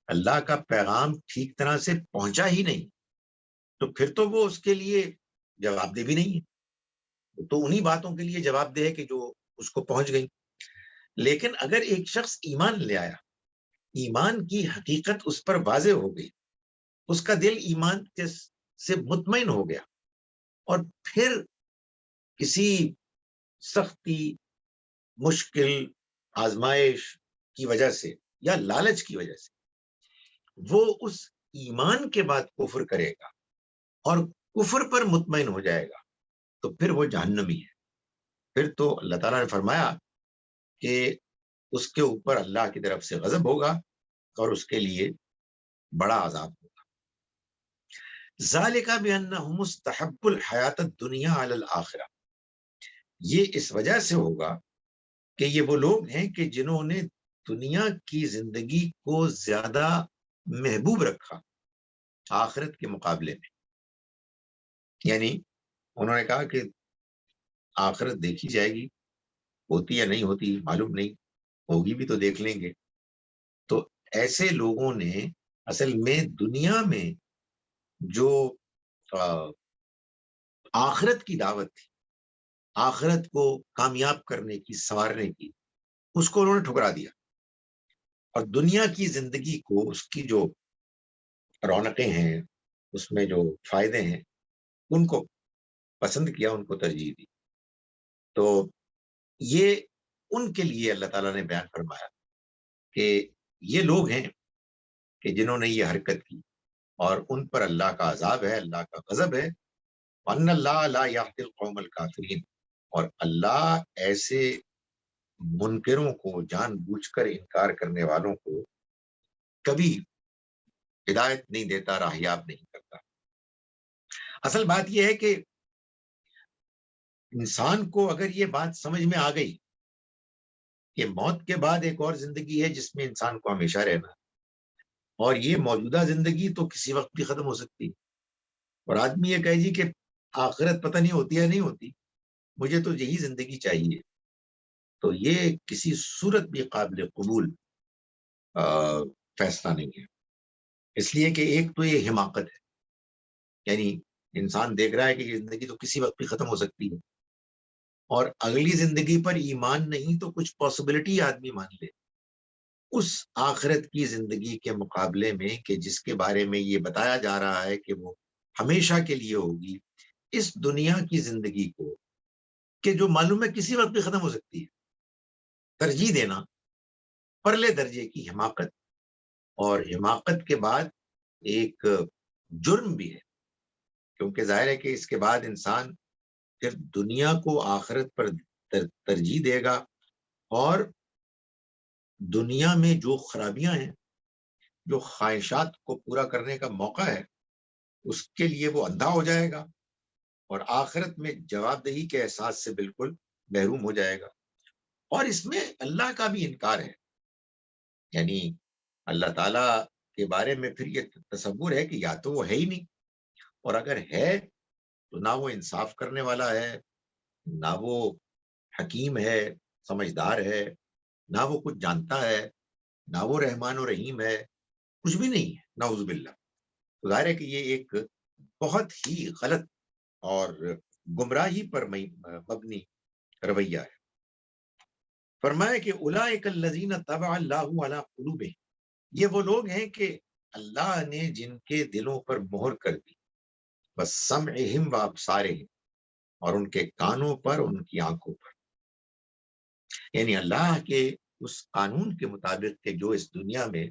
اللہ کا پیغام ٹھیک طرح سے پہنچا ہی نہیں تو پھر تو وہ اس کے لیے جواب دہ بھی نہیں ہے، تو انہی باتوں کے لیے جواب دہ ہے کہ جو اس کو پہنچ گئی۔ لیکن اگر ایک شخص ایمان لے آیا، ایمان کی حقیقت اس پر واضح ہو گئی، اس کا دل ایمان سے مطمئن ہو گیا، اور پھر کسی سختی، مشکل، آزمائش کی وجہ سے یا لالچ کی وجہ سے وہ اس ایمان کے بعد کفر کرے گا اور کفر پر مطمئن ہو جائے گا تو پھر وہ جہنمی ہے۔ پھر تو اللہ تعالیٰ نے فرمایا کہ اس کے اوپر اللہ کی طرف سے غضب ہوگا اور اس کے لیے بڑا عذاب ہوگا۔ ذالک بانہم مستحب الحیات الدنیا علی الآخرہ، یہ اس وجہ سے ہوگا کہ یہ وہ لوگ ہیں کہ جنہوں نے دنیا کی زندگی کو زیادہ محبوب رکھا آخرت کے مقابلے میں۔ یعنی انہوں نے کہا کہ آخرت دیکھی جائے گی، ہوتی یا نہیں ہوتی معلوم نہیں، ہوگی بھی تو دیکھ لیں گے۔ تو ایسے لوگوں نے اصل میں دنیا میں جو آخرت کی دعوت تھی، آخرت کو کامیاب کرنے کی، سنوارنے کی، اس کو انہوں نے ٹھکرا دیا، اور دنیا کی زندگی کو، اس کی جو رونقیں ہیں، اس میں جو فائدے ہیں، ان کو پسند کیا، ان کو ترجیح دی۔ تو یہ ان کے لیے اللہ تعالیٰ نے بیان فرمایا کہ یہ لوگ ہیں کہ جنہوں نے یہ حرکت کی، اور ان پر اللہ کا عذاب ہے، اللہ کا غضب ہے۔ وَأَنَّ اللَّهَ لَا يَهْدِي الْقَوْمَ الْكَافِرِينَ، اور اللہ ایسے منکروں کو، جان بوجھ کر انکار کرنے والوں کو کبھی ہدایت نہیں دیتا، راہیاب نہیں کرتا۔ اصل بات یہ ہے کہ انسان کو اگر یہ بات سمجھ میں آ گئی کہ موت کے بعد ایک اور زندگی ہے جس میں انسان کو ہمیشہ رہنا ہے، اور یہ موجودہ زندگی تو کسی وقت بھی ختم ہو سکتی ہے، اور آدمی یہ کہے جی کہ آخرت پتہ نہیں ہوتی یا نہیں ہوتی، مجھے تو یہی زندگی چاہیے، تو یہ کسی صورت بھی قابل قبول فیصلہ نہیں ہے۔ اس لیے کہ ایک تو یہ حماقت ہے، یعنی انسان دیکھ رہا ہے کہ یہ زندگی تو کسی وقت بھی ختم ہو سکتی ہے، اور اگلی زندگی پر ایمان نہیں تو کچھ پاسبلٹی آدمی مان لے اس آخرت کی زندگی کے مقابلے میں، کہ جس کے بارے میں یہ بتایا جا رہا ہے کہ وہ ہمیشہ کے لیے ہوگی، اس دنیا کی زندگی کو کہ جو معلوم ہے کسی وقت بھی ختم ہو سکتی ہے، ترجیح دینا پرلے درجے کی حماقت، اور حماقت کے بعد ایک جرم بھی ہے، کیونکہ ظاہر ہے کہ اس کے بعد انسان پھر دنیا کو آخرت پر ترجیح دے گا، اور دنیا میں جو خرابیاں ہیں، جو خواہشات کو پورا کرنے کا موقع ہے، اس کے لیے وہ اندھا ہو جائے گا، اور آخرت میں جواب دہی کے احساس سے بالکل محروم ہو جائے گا۔ اور اس میں اللہ کا بھی انکار ہے، یعنی اللہ تعالیٰ کے بارے میں پھر یہ تصور ہے کہ یا تو وہ ہے ہی نہیں، اور اگر ہے تو نہ وہ انصاف کرنے والا ہے، نہ وہ حکیم ہے، سمجھدار ہے، نہ وہ کچھ جانتا ہے، نہ وہ رحمان و رحیم ہے، کچھ بھی نہیں ہے، نعوذ باللہ۔ تو ظاہر ہے کہ یہ ایک بہت ہی غلط اور گمراہی پر مبنی رویہ ہے۔ فرمایا کہ اولئک الذین طبع اللہ علی قلوبہم، یہ وہ لوگ ہیں کہ اللہ نے جن کے دلوں پر مہر کر دی، وسمعہم وابصارہم، اور ان کے کانوں پر، ان کی آنکھوں پر، یعنی اللہ کے اس قانون کے مطابق کہ جو اس دنیا میں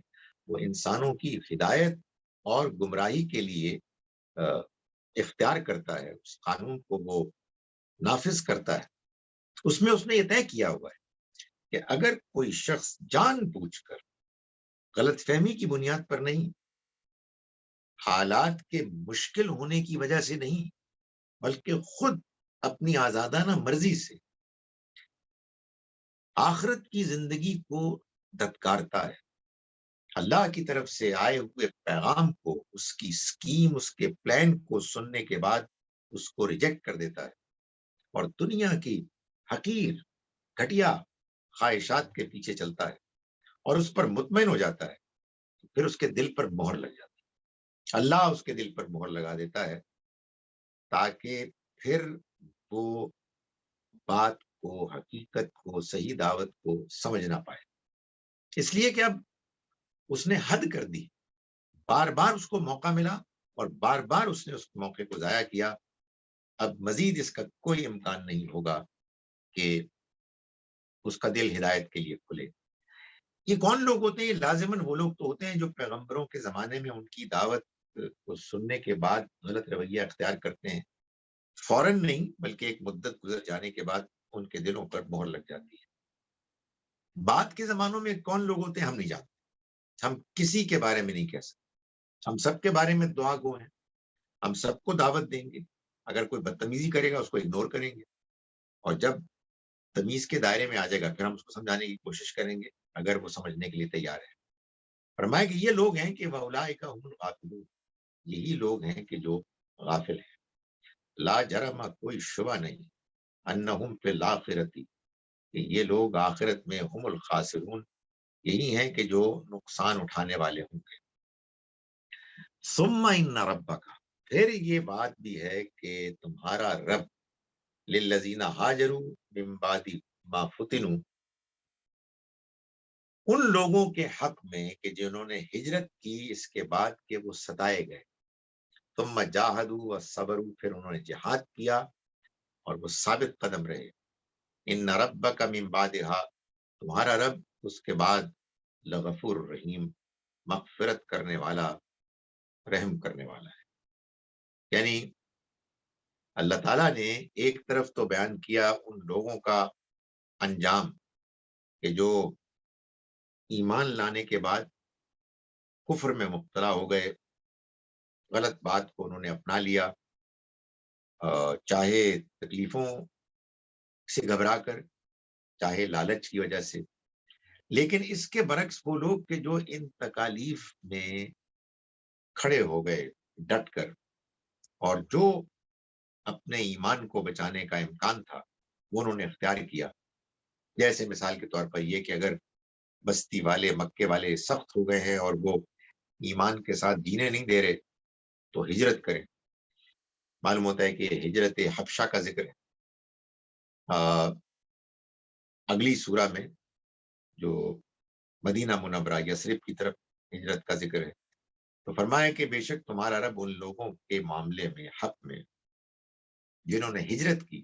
وہ انسانوں کی ہدایت اور گمراہی کے لیے اختیار کرتا ہے، اس قانون کو وہ نافذ کرتا ہے، اس میں اس نے یہ طے کیا ہوا ہے کہ اگر کوئی شخص جان بوجھ کر، غلط فہمی کی بنیاد پر نہیں، حالات کے مشکل ہونے کی وجہ سے نہیں، بلکہ خود اپنی آزادانہ مرضی سے آخرت کی زندگی کو دھتکارتا ہے، اللہ کی طرف سے آئے ہوئے پیغام کو، اس کی اسکیم، اس کے پلان کو سننے کے بعد اس کو ریجیکٹ کر دیتا ہے اور دنیا کی حقیر گھٹیا خواہشات کے پیچھے چلتا ہے اور اس پر مطمئن ہو جاتا ہے، پھر اس کے دل پر مہر لگ جاتی ہے، اللہ اس کے دل پر مہر لگا دیتا ہے تاکہ پھر وہ بات کو، حقیقت کو، صحیح دعوت کو سمجھ نہ پائے، اس لیے کہ اب اس نے حد کر دی، بار بار اس کو موقع ملا اور بار بار اس نے اس موقع کو ضائع کیا، اب مزید اس کا کوئی امکان نہیں ہوگا کہ اس کا دل ہدایت کے لیے کھلے۔ یہ کون لوگ ہوتے ہیں؟ یہ لازماً وہ لوگ تو ہوتے ہیں جو پیغمبروں کے زمانے میں ان کی دعوت کو سننے کے بعد غلط رویہ اختیار کرتے ہیں، فوراً نہیں بلکہ ایک مدت گزر جانے کے بعد ان کے دلوں پر مہر لگ جاتی ہے۔ بعد کے زمانوں میں کون لوگ ہوتے ہیں ہم نہیں جانتے، ہم کسی کے بارے میں نہیں کہہ سکتے، ہم سب کے بارے میں دعا گو ہیں، ہم سب کو دعوت دیں گے، اگر کوئی بدتمیزی کرے گا اس کو اگنور کریں گے، اور جب تمیز کے دائرے میں آ جائے گا پھر ہم اس کو سمجھانے کی کوشش کریں گے اگر وہ سمجھنے کے لیے تیار ہے۔ فرمایا کہ یہ لوگ ہیں کہ وَأُولَٰئِکَ هُمُ الْغَافِلُونَ، یہی لوگ ہیں کہ جو غافل ہیں۔ لا جرم، کوئی شبہ نہیں، انہم فی الآخرۃ، کہ یہ لوگ آخرت میں ہم الخاسرون، یہی ہیں کہ جو نقصان اٹھانے والے ہوں گے۔ ثم ان ربک، پھر یہ بات بھی ہے کہ تمہارا رب للذین ہاجروا من بعد ما فتنوا، ان لوگوں کے حق میں کہ جنہوں نے ہجرت کی اس کے بعد کہ وہ ستائے گئے، ثم جاہدوا وصبروا، پھر انہوں نے جہاد کیا اور وہ ثابت قدم رہے، ان ربک من بعدہا، تمہارا رب اس کے بعد لغفور رحیم، مغفرت کرنے والا، رحم کرنے والا ہے۔ یعنی اللہ تعالیٰ نے ایک طرف تو بیان کیا ان لوگوں کا انجام کہ جو ایمان لانے کے بعد کفر میں مبتلا ہو گئے، غلط بات کو انہوں نے اپنا لیا، چاہے تکلیفوں سے گھبرا کر، چاہے لالچ کی وجہ سے، لیکن اس کے برعکس وہ لوگ کہ جو ان تکالیف میں کھڑے ہو گئے ڈٹ کر، اور جو اپنے ایمان کو بچانے کا امکان تھا وہ انہوں نے اختیار کیا، جیسے مثال کے طور پر یہ کہ اگر بستی والے، مکے والے سخت ہو گئے ہیں اور وہ ایمان کے ساتھ جینے نہیں دے رہے تو ہجرت کریں۔ معلوم ہوتا ہے کہ ہجرت حبشہ کا ذکر ہے اگلی سورہ میں، جو مدینہ منورہ یثرب کی طرف ہجرت کا ذکر ہے، تو فرمایا کہ بے شک تمہارا رب ان لوگوں کے معاملے میں، حق میں، جنہوں نے ہجرت کی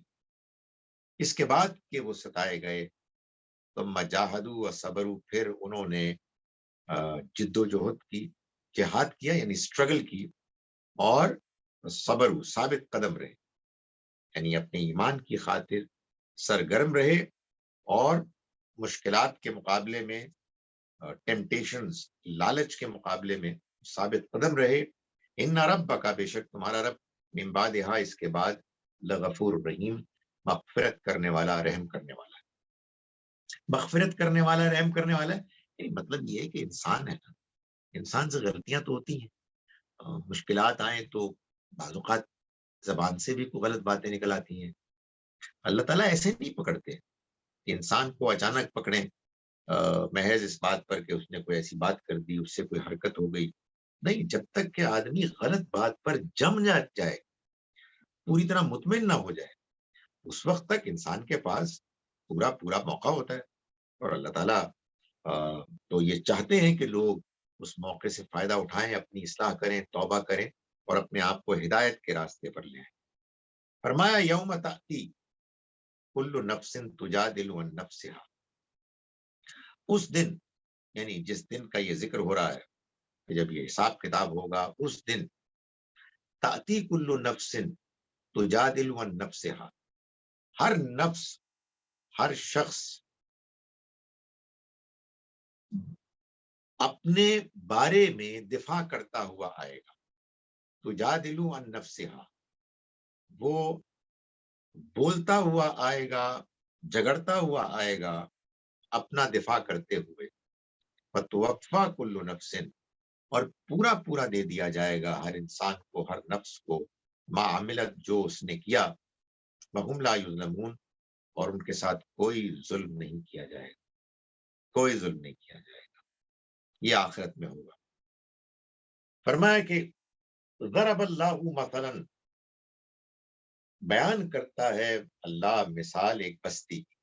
اس کے بعد کہ وہ ستائے گئے، ثم جاہدوا وصبروا، پھر انہوں نے جد و جہد کی، جہاد کیا یعنی اسٹرگل کی، اور صبر، ثابت قدم رہے، یعنی اپنے ایمان کی خاطر سرگرم رہے اور مشکلات کے مقابلے میں، ٹیمپٹیشنز، لالچ کے مقابلے میں ثابت قدم رہے۔ ان ربک، بے شک تمہارا رب، من بعدہا، اس کے بعد، لغفور رحیم، مغفرت کرنے والا، رحم کرنے والا ہے۔ مغفرت کرنے والا، رحم کرنے والا ہے، یعنی مطلب یہ ہے کہ انسان ہے نا، انسان سے غلطیاں تو ہوتی ہیں، مشکلات آئیں تو بعض اوقات زبان سے بھی کوئی غلط باتیں نکل آتی ہیں، اللہ تعالیٰ ایسے نہیں پکڑتے کہ انسان کو اچانک پکڑیں محض اس بات پر کہ اس نے کوئی ایسی بات کر دی، اس سے کوئی حرکت ہو گئی، نہیں، جب تک کہ آدمی غلط بات پر جم جائے، پوری طرح مطمئن نہ ہو جائے، اس وقت تک انسان کے پاس پورا موقع ہوتا ہے، اور اللہ تعالیٰ تو یہ چاہتے ہیں کہ لوگ اس موقع سے فائدہ اٹھائیں، اپنی اصلاح کریں، توبہ کریں اور اپنے آپ کو ہدایت کے راستے پر لیں۔ فرمایا یوم تأتی کل نفس تجادل عن نفسها، اس دن، یعنی جس دن کا یہ ذکر ہو رہا ہے کہ جب یہ حساب کتاب ہوگا، اس دن تأتی کل نفس تجادل عن نفسها، ہر نفس، ہر شخص اپنے بارے میں دفاع کرتا ہوا آئے گا، تجادل عن نفسها، وہ بولتا ہوا آئے گا، جگڑتا ہوا آئے گا اپنا دفاع کرتے ہوئے، فتوفا کل نفس، اور پورا پورا دے دیا جائے گا ہر انسان کو، ہر نفس کو، ما عملت، جو اس نے کیا، وہم لا یظلمون، اور ان کے ساتھ کوئی ظلم نہیں کیا جائے گا، کوئی ظلم نہیں کیا جائے گا، یہ آخرت میں ہوگا۔ فرمایا کہ ضرب اللہ مثلا، بیان کرتا ہے اللہ مثال ایک بستی کی،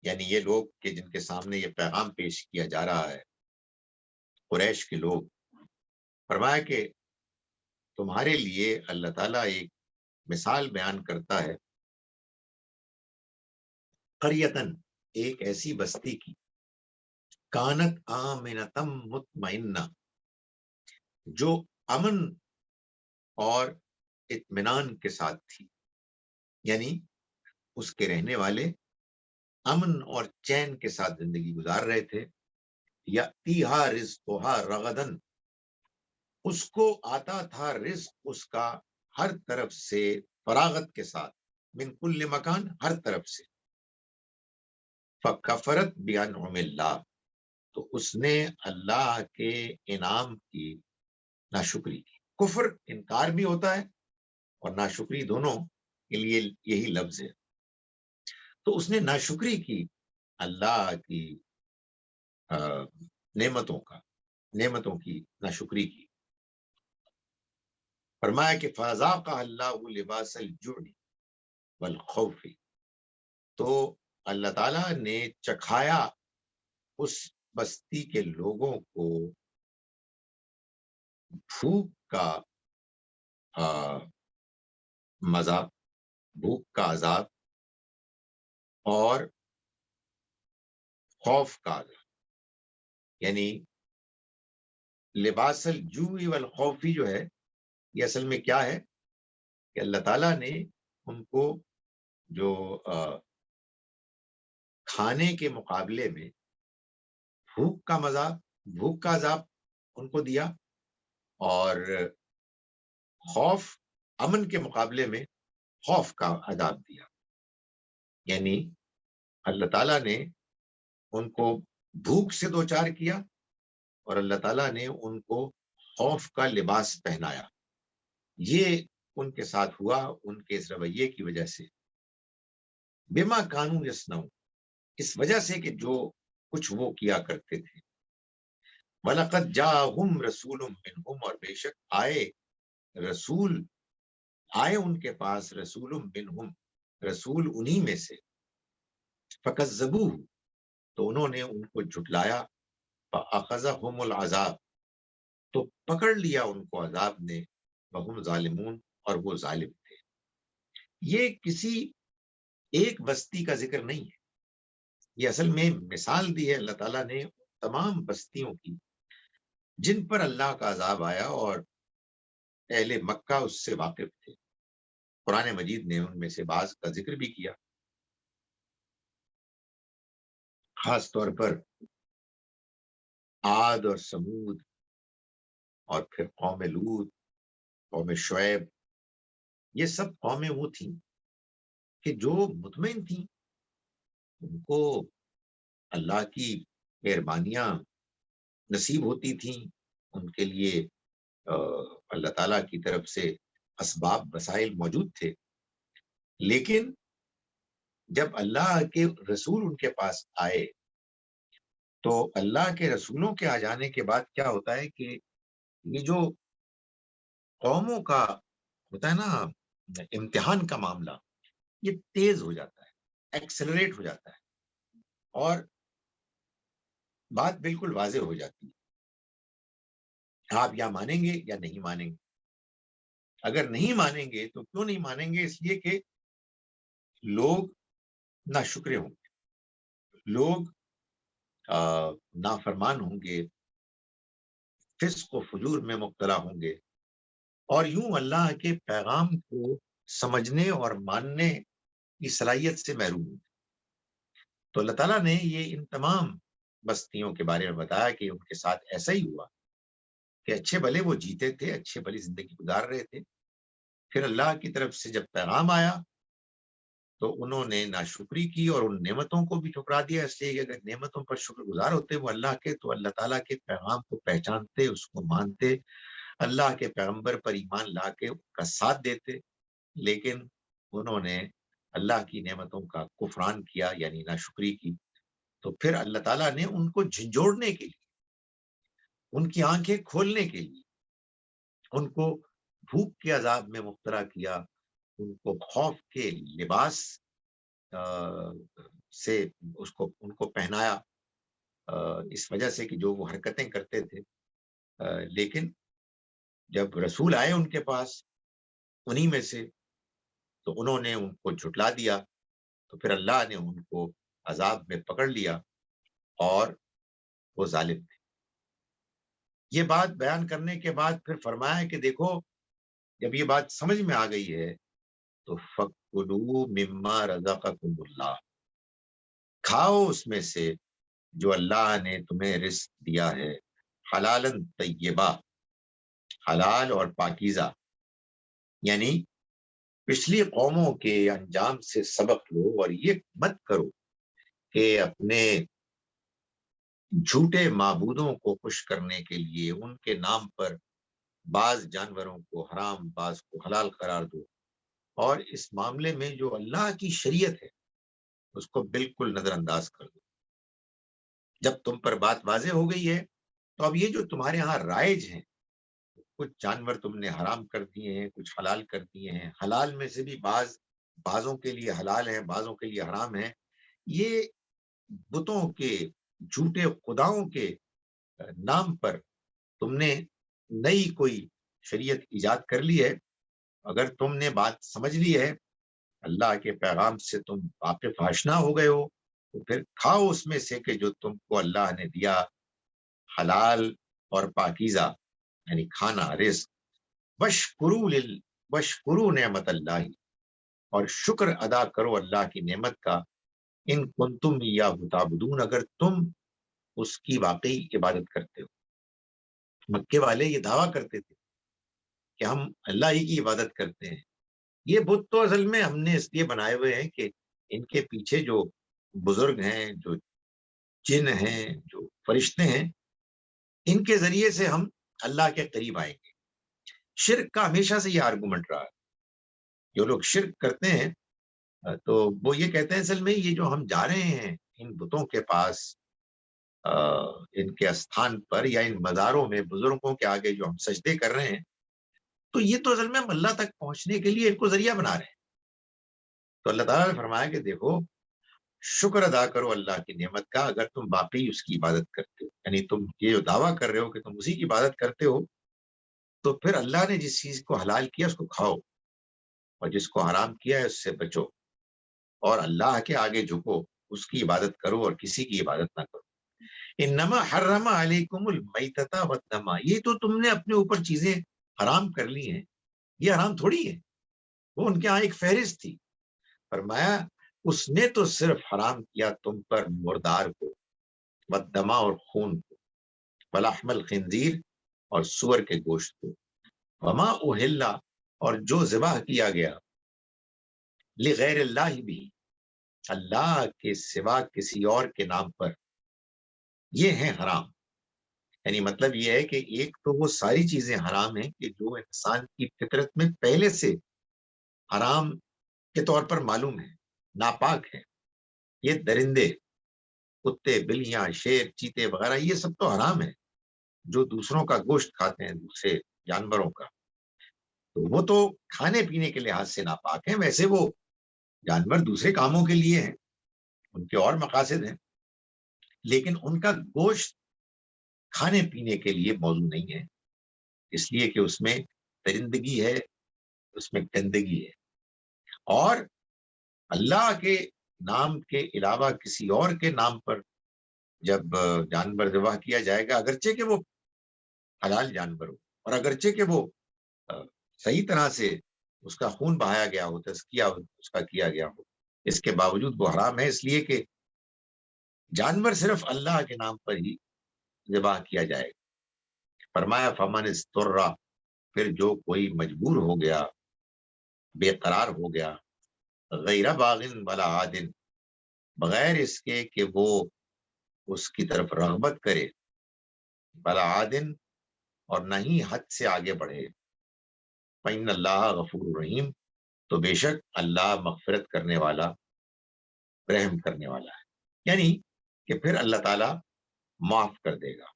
یعنی یہ لوگ کہ جن کے سامنے یہ پیغام پیش کیا جا رہا ہے، قریش کے لوگ، فرمایا کہ تمہارے لیے اللہ تعالیٰ ایک مثال بیان کرتا ہے، قریتن، ایک ایسی بستی کی، کانت آمنتم مطمئنہ، جو امن اور اطمینان کے ساتھ تھی، یعنی اس کے رہنے والے امن اور چین کے ساتھ زندگی گزار رہے تھے، یأتیہا رزقہا رغدن، اس کو آتا تھا رزق اس کا ہر طرف سے فراغت کے ساتھ، من کل مکان، ہر طرف سے، فکفرت بانعم اللہ، تو اس نے اللہ کے انعام کی ناشکری کی۔ کفر انکار بھی ہوتا ہے اور ناشکری، دونوں کے لیے یہی لفظ ہے، تو اس نے ناشکری کی اللہ کی نعمتوں کی ناشکری کی۔ فرمایا کہ فَأَذَاقَهَا اللَّهُ لِبَاسَ الْجُوعِ وَالْخَوْفِ، تو اللہ تعالیٰ نے چکھایا اس بستی کے لوگوں کو بھوک کا مزہ، بھوک کا عذاب اور خوف کا عذاب، یعنی لباس الجوع والخوف جو ہے، یہ اصل میں کیا ہے کہ اللہ تعالیٰ نے ان کو جو کھانے کے مقابلے میں بھوک کا مزہ، بھوک کا عذاب ان کو دیا، اور خوف، امن کے مقابلے میں خوف کا عذاب دیا، یعنی اللہ تعالیٰ نے ان کو بھوک سے دوچار کیا اور اللہ تعالیٰ نے ان کو خوف کا لباس پہنایا۔ یہ ان کے ساتھ ہوا ان کے اس رویے کی وجہ سے، بما کانوا یصنعون، اس وجہ سے کہ جو کچھ وہ کیا کرتے تھے۔ وَلَقَدْ جَاءَهُمْ رَسُولٌ مِّنْهُمْ، اور بے شک آئے ان کے پاس رسول منہم، رسول انہی میں سے، فَكَذَّبُوهُ، تو انہوں نے ان کو جھٹلایا، فَأَخَذَهُمُ الْعَذَابُ، تو پکڑ لیا ان کو عذاب نے، وَهُمْ ظَالِمُونَ، اور وہ ظالم تھے۔ یہ کسی ایک بستی کا ذکر نہیں ہے، یہ اصل میں مثال دی ہے اللہ تعالیٰ نے تمام بستیوں کی جن پر اللہ کا عذاب آیا اور اہل مکہ اس سے واقف تھے۔ قرآن مجید نے ان میں سے بعض کا ذکر بھی کیا، خاص طور پر عاد اور سمود، اور پھر قوم لوط، قوم شعیب، یہ سب قومیں وہ تھیں کہ جو مطمئن تھیں، ان کو اللہ کی مہربانیاں نصیب ہوتی تھیں، ان کے لیے اللہ تعالیٰ کی طرف سے اسباب وسائل موجود تھے، لیکن جب اللہ کے رسول ان کے پاس آئے تو اللہ کے رسولوں کے آ جانے کے بعد کیا ہوتا ہے کہ یہ جو قوموں کا ہوتا ہے نا امتحان کا معاملہ، یہ تیز ہو جاتا ہے، ایکسلریٹ ہو جاتا ہے، اور بات بالکل واضح ہو جاتی ہے، آپ یا مانیں گے یا نہیں مانیں گے۔ اگر نہیں مانیں گے تو کیوں نہیں مانیں گے؟ اس لیے کہ لوگ ناشکرے ہوں گے، لوگ نافرمان ہوں گے، فسق و فجور میں مبتلا ہوں گے، اور یوں اللہ کے پیغام کو سمجھنے اور ماننے کی صلاحیت سے محروم ہوں گے۔ تو اللہ تعالیٰ نے یہ ان تمام بستیوں کے بارے میں بتایا کہ ان کے ساتھ ایسا ہی ہوا کہ اچھے بھلے وہ جیتے تھے، اچھے بھلی زندگی گزار رہے تھے، پھر اللہ کی طرف سے جب پیغام آیا تو انہوں نے ناشکری کی اور ان نعمتوں کو بھی ٹھکرا دیا، اس لیے کہ اگر نعمتوں پر شکر گزار ہوتے وہ اللہ کے، تو اللہ تعالیٰ کے پیغام کو پہچانتے، اس کو مانتے، اللہ کے پیغمبر پر ایمان لا کے ان کا ساتھ دیتے، لیکن انہوں نے اللہ کی نعمتوں کا کفران کیا، یعنی ناشکری کی۔ تو پھر اللہ تعالیٰ نے ان کو جھنجھوڑنے کے لیے، ان کی آنکھیں کھولنے کے لیے، ان کو بھوک کے عذاب میں مبتلا کیا، ان کو خوف کے لباس سے ان کو پہنایا، اس وجہ سے کہ جو وہ حرکتیں کرتے تھے۔ لیکن جب رسول آئے ان کے پاس انہی میں سے، تو انہوں نے ان کو جھٹلا دیا، تو پھر اللہ نے ان کو عذاب میں پکڑ لیا اور وہ ظالم تھے۔ یہ بات بیان کرنے کے بعد پھر فرمایا کہ دیکھو، جب یہ بات سمجھ میں آ گئی ہے تو فَكُلُوا مِمَّا رَزَقَكُمُ اللَّهُ، کھاؤ اس میں سے جو اللہ نے تمہیں رزق دیا ہے، حلالً طیبہ، حلال اور پاکیزہ، یعنی پچھلی قوموں کے انجام سے سبق لو اور یہ مت کرو کہ اپنے جھوٹے معبودوں کو خوش کرنے کے لیے ان کے نام پر بعض جانوروں کو حرام بعض کو حلال قرار دو، اور اس معاملے میں جو اللہ کی شریعت ہے اس کو بالکل نظر انداز کر دو۔ جب تم پر بات واضح ہو گئی ہے تو اب یہ جو تمہارے ہاں رائج ہیں، کچھ جانور تم نے حرام کر دیے ہیں، کچھ حلال کر دیے ہیں، حلال میں سے بھی بعضوں کے لیے حلال ہیں، بعضوں کے لیے حرام ہیں، یہ بتوں کے، جھوٹے خداؤں کے نام پر تم نے نئی کوئی شریعت ایجاد کر لی ہے۔ اگر تم نے بات سمجھ لی ہے، اللہ کے پیغام سے تم واقف آشنا ہو گئے ہو، تو پھر کھاؤ اس میں سے کہ جو تم کو اللہ نے دیا، حلال اور پاکیزہ، یعنی کھانا، رزق۔ وشکرو نعمت اللہ، اور شکر ادا کرو اللہ کی نعمت کا، ان کنتم ایاہ تعبدون، اگر تم اس کی واقعی عبادت کرتے ہو۔ مکے والے یہ دعویٰ کرتے تھے کہ ہم اللہ ہی کی عبادت کرتے ہیں۔ یہ بت تو اصل میں ہم نے اس لیے بنائے ہوئے ہیں کہ ان کے پیچھے جو بزرگ ہیں، جو جن ہیں، جو فرشتے ہیں، ان کے ذریعے سے ہم اللہ کے قریب آئیں گے۔ شرک کا ہمیشہ سے یہ آرگومنٹ رہا ہے۔ جو لوگ شرک کرتے ہیں تو وہ یہ کہتے ہیں اصل میں یہ جو ہم جا رہے ہیں ان بتوں کے پاس، ان کے استھان پر یا ان مزاروں میں بزرگوں کے آگے جو ہم سجدے کر رہے ہیں، تو یہ تو اصل میں ہم اللہ تک پہنچنے کے لیے ان کو ذریعہ بنا رہے ہیں۔ تو اللہ تعالیٰ نے فرمایا کہ دیکھو، شکر ادا کرو اللہ کی نعمت کا اگر تم واقعی اس کی عبادت کرتے ہو، یعنی تم یہ جو دعویٰ کر رہے ہو کہ تم اسی کی عبادت کرتے ہو، تو پھر اللہ نے جس چیز کو حلال کیا اس کو کھاؤ، اور جس کو حرام کیا ہے اس سے بچو، اور اللہ کے آگے جھکو، اس کی عبادت کرو اور کسی کی عبادت نہ کرو۔ انما حرم علیکم المیتۃ والدم، یہ تو تم نے اپنے اوپر چیزیں حرام کر لی ہیں، یہ حرام تھوڑی ہے، وہ ان کے ہاں ایک فہرست تھی۔ فرمایا اس نے تو صرف حرام کیا تم پر مردار کو، والدم، اور خون کو، ولحم الخنزیر، اور سور کے گوشت کو، وما اہل، اور جو ذبح کیا گیا، لغیر اللہ بھی، اللہ کے سوا کسی اور کے نام پر، یہ ہیں حرام۔ یعنی مطلب یہ ہے کہ ایک تو وہ ساری چیزیں حرام ہیں کہ جو انسان کی فطرت میں پہلے سے حرام کے طور پر معلوم ہے، ناپاک ہے۔ یہ درندے، کتے، بلیاں، شیر، چیتے وغیرہ، یہ سب تو حرام ہے، جو دوسروں کا گوشت کھاتے ہیں، دوسرے جانوروں کا، تو وہ تو کھانے پینے کے لحاظ سے ناپاک ہیں۔ ویسے وہ جانور دوسرے کاموں کے لیے ہیں، ان کے اور مقاصد ہیں، لیکن ان کا گوشت کھانے پینے کے لیے موضوع نہیں ہے، اس لیے کہ اس میں درندگی ہے، اس میں گندگی ہے۔ اور اللہ کے نام کے علاوہ کسی اور کے نام پر جب جانور ذبح کیا جائے گا، اگرچہ کہ وہ حلال جانور ہو، اور اگرچہ کہ وہ صحیح طرح سے اس کا خون بہایا گیا ہو، تزکیہ اس کا کیا گیا ہو، اس کے باوجود وہ حرام ہے، اس لیے کہ جانور صرف اللہ کے نام پر ہی ذبح کیا جائے گا۔ فرمایا فمن استر، پھر جو کوئی مجبور ہو گیا، بے قرار ہو گیا، غیر باغن ولا عادن، بغیر اس کے کہ وہ اس کی طرف رغبت کرے، ولا عادن، اور نہ ہی حد سے آگے بڑھے، فإن اللہ غفور رحیم، تو بے شک اللہ مغفرت کرنے والا، رحم کرنے والا ہے، یعنی کہ پھر اللہ تعالیٰ معاف کر دے گا،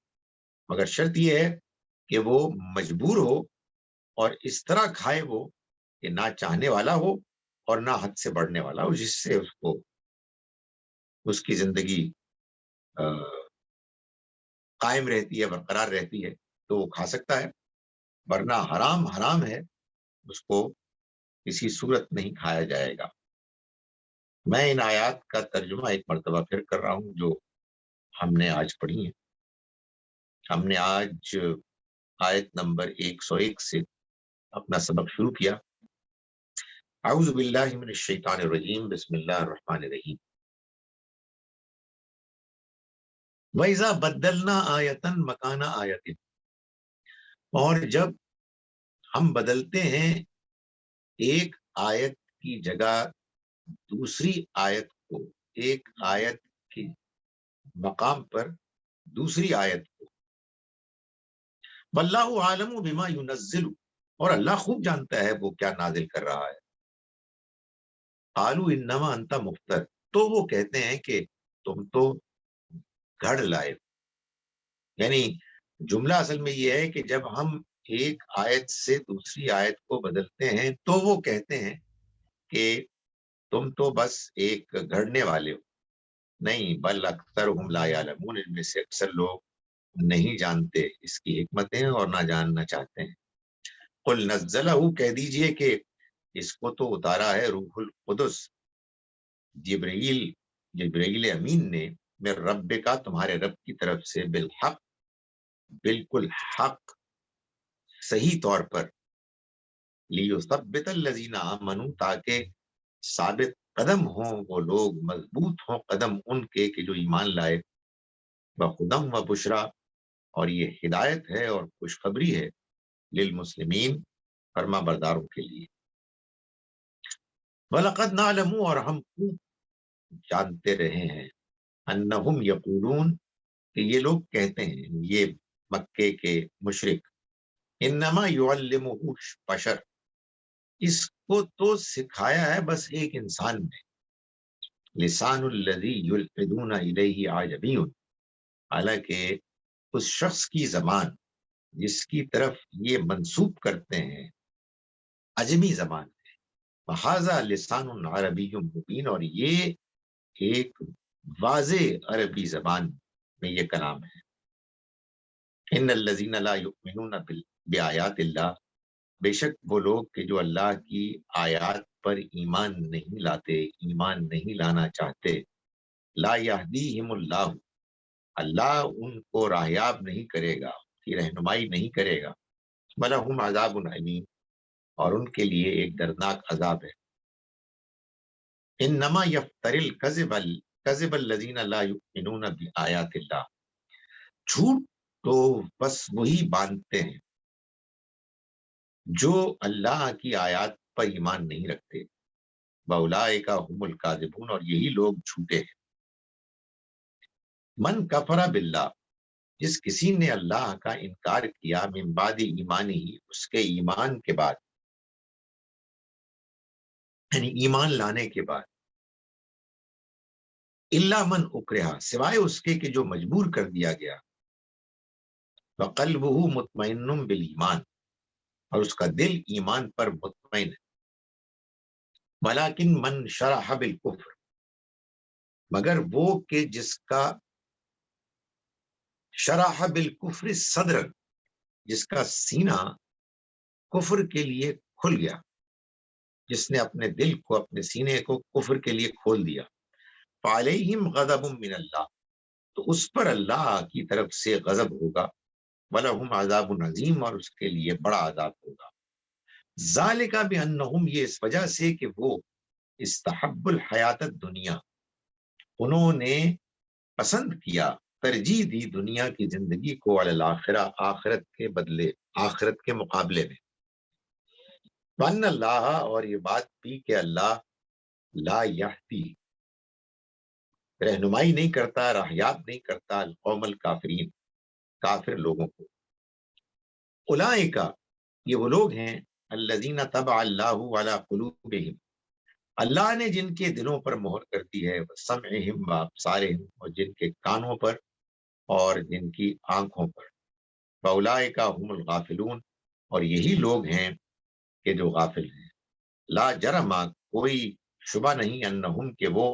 مگر شرط یہ ہے کہ وہ مجبور ہو اور اس طرح کھائے وہ کہ نہ چاہنے والا ہو اور نہ حد سے بڑھنے والا ہو، جس سے اس کو اس کی زندگی قائم رہتی ہے، برقرار رہتی ہے، تو وہ کھا سکتا ہے، ورنہ حرام حرام ہے، اس کو کسی صورت نہیں کھایا جائے گا۔ میں ان آیات کا ترجمہ ایک مرتبہ پھر کر رہا ہوں جو ہم نے آج پڑھی ہیں۔ ہم نے آج آیت نمبر 101 سے اپنا سبق شروع کیا۔ اعوذ باللہ من الشیطان الرجیم، بسم اللہ الرحمن الرحیم۔ وَإِذَا بَدَّلْنَا آیَةً مَكَانَ آیَةٍ، اور جب ہم بدلتے ہیں ایک آیت کی جگہ دوسری آیت کو، ایک آیت کی مقام پر دوسری آیت کو، واللہ عالم بما ينزل، اور اللہ خوب جانتا ہے وہ کیا نازل کر رہا ہے۔ قالوا انما انت مفتر، تو وہ کہتے ہیں کہ تم تو گھڑ لائے، یعنی جملہ اصل میں یہ ہے کہ جب ہم ایک آیت سے دوسری آیت کو بدلتے ہیں تو وہ کہتے ہیں کہ تم تو بس ایک گھڑنے والے ہو، نہیں، بل اکثرهم لا یعلمون، ان میں سے اکثر لوگ نہیں جانتے اس کی حکمتیں اور نہ جاننا چاہتے ہیں۔ قل نزلہ، کہہ دیجئے کہ اس کو تو اتارا ہے روح القدس، جبرائیل امین نے، میں رب کا، تمہارے رب کی طرف سے، بالحق، بالکل حق، صحیح طور پر، لیثبت الذین آمنوا، تاکہ ثابت قدم ہوں وہ لوگ، مضبوط ہوں قدم ان کے کہ جو ایمان لائے، بخدم و بشرا، اور یہ ہدایت ہے اور خوشخبری ہے، للمسلمین، فرما برداروں کے لیے۔ وَلَقَدْ نَعْلَمُ، اور ہم خوب جانتے رہے ہیں، انہم یقولون، کہ یہ لوگ کہتے ہیں، یہ مکے کے مشرک، انما یعلمہ بشر، اس کو تو سکھایا ہے بس ایک انسان نے، لسان الذی یلحدون الیہ عجمی، حالانکہ اس شخص کی زبان جس کی طرف یہ منسوب کرتے ہیں عجمی زبان ہے، وہذا لسان عربی مبین، اور یہ ایک واضح عربی زبان میں یہ کلام ہے۔ ان الذین لا یؤمنون بآیات اللہ، بے شک وہ لوگ کہ جو اللہ کی آیات پر ایمان نہیں لاتے، ایمان نہیں لانا چاہتے، لا یہدیہم اللہ، اللہ ان کو راہیاب نہیں کرے گا، کی رہنمائی نہیں کرے گا، وَلَهُمْ عَذَابٌ علیم، اور ان کے لیے ایک دردناک عذاب ہے۔ انما یفتری الکذب الذین لا یؤمنون بآیات اللہ، جھوٹ تو بس وہی باندھتے ہیں جو اللہ کی آیات پر ایمان نہیں رکھتے، وَأُولَٰئِکَ هُمُ الْکاذِبُونَ، اور یہی لوگ جھوٹے ہیں۔ من کفر باللہ، جس کسی نے اللہ کا انکار کیا، من بعد ایمانی، اس کے ایمان کے بعد، یعنی ایمان لانے کے بعد، الا من اکرہ، سوائے اس کے کہ جو مجبور کر دیا گیا، وقلبہ مطمئن بالایمان، اور اس کا دل ایمان پر مطمئن ہے، ولیکن من شرح بالکفر، مگر وہ کہ جس کا شرح بالکفر صدر، جس کا سینہ کفر کے لیے کھل گیا، جس نے اپنے دل کو، اپنے سینے کو کفر کے لیے کھول دیا، فعلیہم غضب من اللہ، تو اس پر اللہ کی طرف سے غضب ہوگا، وَلَهُمْ عَذَابٌ عَظِيمٌ، اور اس کے لیے بڑا عذاب ہوگا۔ ذَلِكَ بِأَنَّهُمْ، یہ اس وجہ سے کہ وہ استحب الحیات الدنیا، انہوں نے پسند کیا، ترجیح دی دنیا کی زندگی کو، علی الآخرہ، آخرت کے بدلے، آخرت کے مقابلے میں، وَأَنَّ اللَّهَ، اور یہ بات بھی کہ اللہ لا یہدی رہنمائی نہیں کرتا، راہیاب نہیں کرتا القوم الکافرین کافر لوگوں کو. اولئک، یہ وہ لوگ ہیں الذین طبع اللہ علی قلوبہم، اللہ نے جن کے دلوں پر مہر کر دی ہے، سمعہم و ابصارہم، اور جن کے کانوں پر اور جن کی آنکھوں پر. فاولئک هم الغافلون، اور یہی لوگ ہیں کہ جو غافل ہیں. لا جرم، کوئی شبہ نہیں، انہم کہ وہ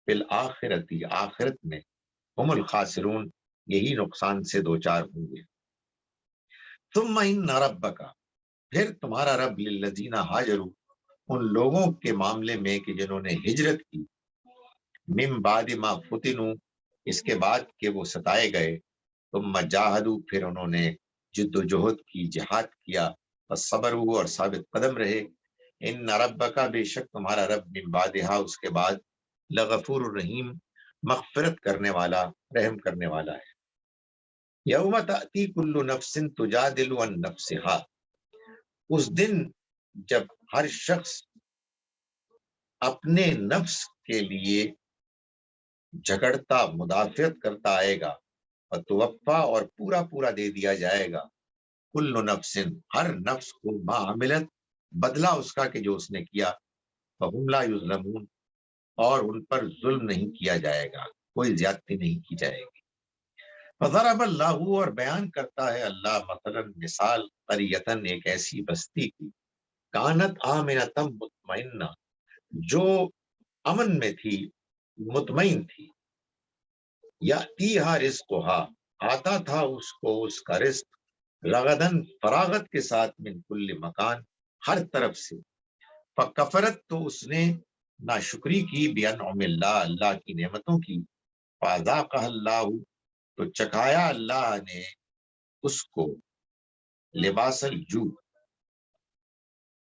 بالآخرتی آخرت میں ہم الخاسرون یہی نقصان سے دوچار ہوں گے. ثم ان ربک، پھر تمہارا رب للذین ہاجروا، ان لوگوں کے معاملے میں کہ جنہوں نے ہجرت کی، من بعد ما فتنوا، اس کے بعد کہ وہ ستائے گئے، ثم جاہدوا، پھر انہوں نے جد و جہد کی، جہاد کیا، فصبروا، اور ثابت قدم رہے. ان ربک، بے شک تمہارا رب، من بعدہا، اس کے بعد، لغفور الرحیم، مغفرت کرنے والا، رحم کرنے والا ہے. یوم تأتی کل نفس تجادل عن نفسها، اس دن جب ہر شخص اپنے نفس کے لیے جھگڑتا، مدافعت کرتا آئے گا، فتوفا، اور پورا پورا دے دیا جائے گا، کل نفس، ہر نفس کو، ما عملت، بدلہ اس کا کہ جو اس نے کیا، فہم لا یظلمون، اور ان پر ظلم نہیں کیا جائے گا، کوئی زیادتی نہیں کی جائے گی. فضرب اللہ، اور بیان کرتا ہے اللہ، مثلا مثال، قریتن، ایک ایسی بستی کی، کانت آمنتم مطمئنہ، جو امن میں تھی، مطمئن تھی، یاتیہا رزقہا، آتا تھا اس کو اس کا رزق، رغدن، فراغت کے ساتھ، من کل مکان، ہر طرف سے. فکفرت، تو اس نے ناشکری کی، بانعم اللہ، اللہ کی نعمتوں کی. فاذاقها اللہ، تو چکھایا اللہ نے اس کو، لباس الجو،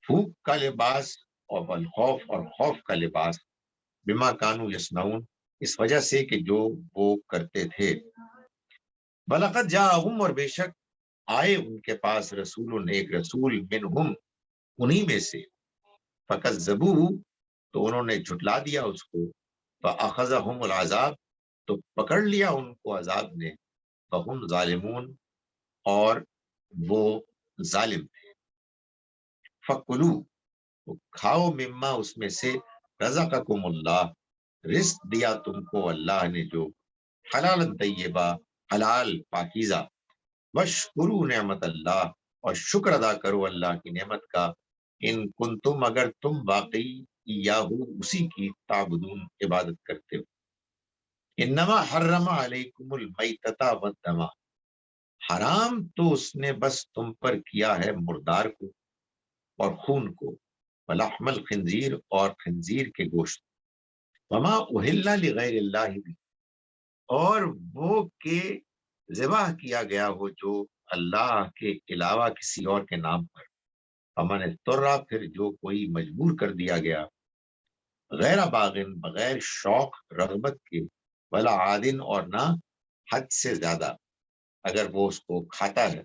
بھوک کا لباس، اور بالخوف، اور خوف کا لباس، بما کانوا یصنعون، اس وجہ سے کہ جو وہ کرتے تھے. وَلَقَدْ جَاءَهُمْ، اور بے شک آئے ان کے پاس، رسول، ایک رسول، منہم، انہی میں سے. فَكَذَّبُوهُ، تو انہوں نے جھٹلا دیا اس کو. فَأَخَذَهُمُ الْعَذَابُ، تو پکڑ لیا ان کو عذاب نے. فَهُمْ ظَالِمُونَ، اور وہ ظالم تھے. فَكُلُوا، تو کھاؤ، مما، اس میں سے، رزقکم اللہ، رزق دیا تم کو اللہ نے، جو حلال طیبہ، حلال پاکیزہ. واشکروا نعمت اللہ، اور شکر ادا کرو اللہ کی نعمت کا. ان کنتم، اگر تم واقعی، یاہو، اسی کی، تعبدون، عبادت کرتے ہو. انما حرم علیکم المیتۃ والدم، حرام تو اس نے بس تم پر کیا ہے مردار کو اور خون کو، ولحم الخنزیر، اور خنزیر کے گوشت. وما اہل لغیر اللہ بھی، اور وہ کہ ذبح کیا گیا ہو جو اللہ کے علاوہ کسی اور کے نام پر. فمن اضطر، پھر جو کوئی مجبور کر دیا گیا، غیر باغن، بغیر شوق رغبت کے، ولا عادن، اور نہ حد سے زیادہ، اگر وہ اس کو کھاتا ہے،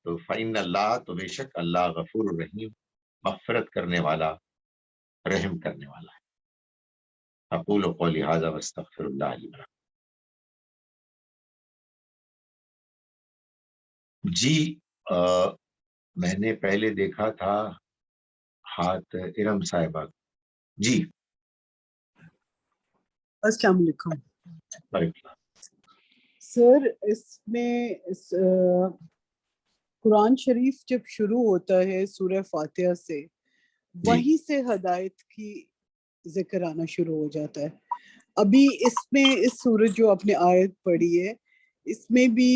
تو فإن اللہ، تو بے شک اللہ، غفور الرحیم، مغفرت کرنے والا، رحم کرنے والا ہے. اقول قولی ھذا واستغفر اللہ لی ولکم. جی، میں نے پہلے دیکھا تھا ہاتھ ارم صاحبہ. جی، السلام علیکم وعلیکم. سر. اس میں قرآن شریف جب شروع ہوتا ہے سورہ فاتحہ سے، وہیں سے ہدایت کی ذکر آنا شروع ہو جاتا ہے. ابھی اس میں اس سورت جو آپ نے آیت پڑھی ہے، اس میں بھی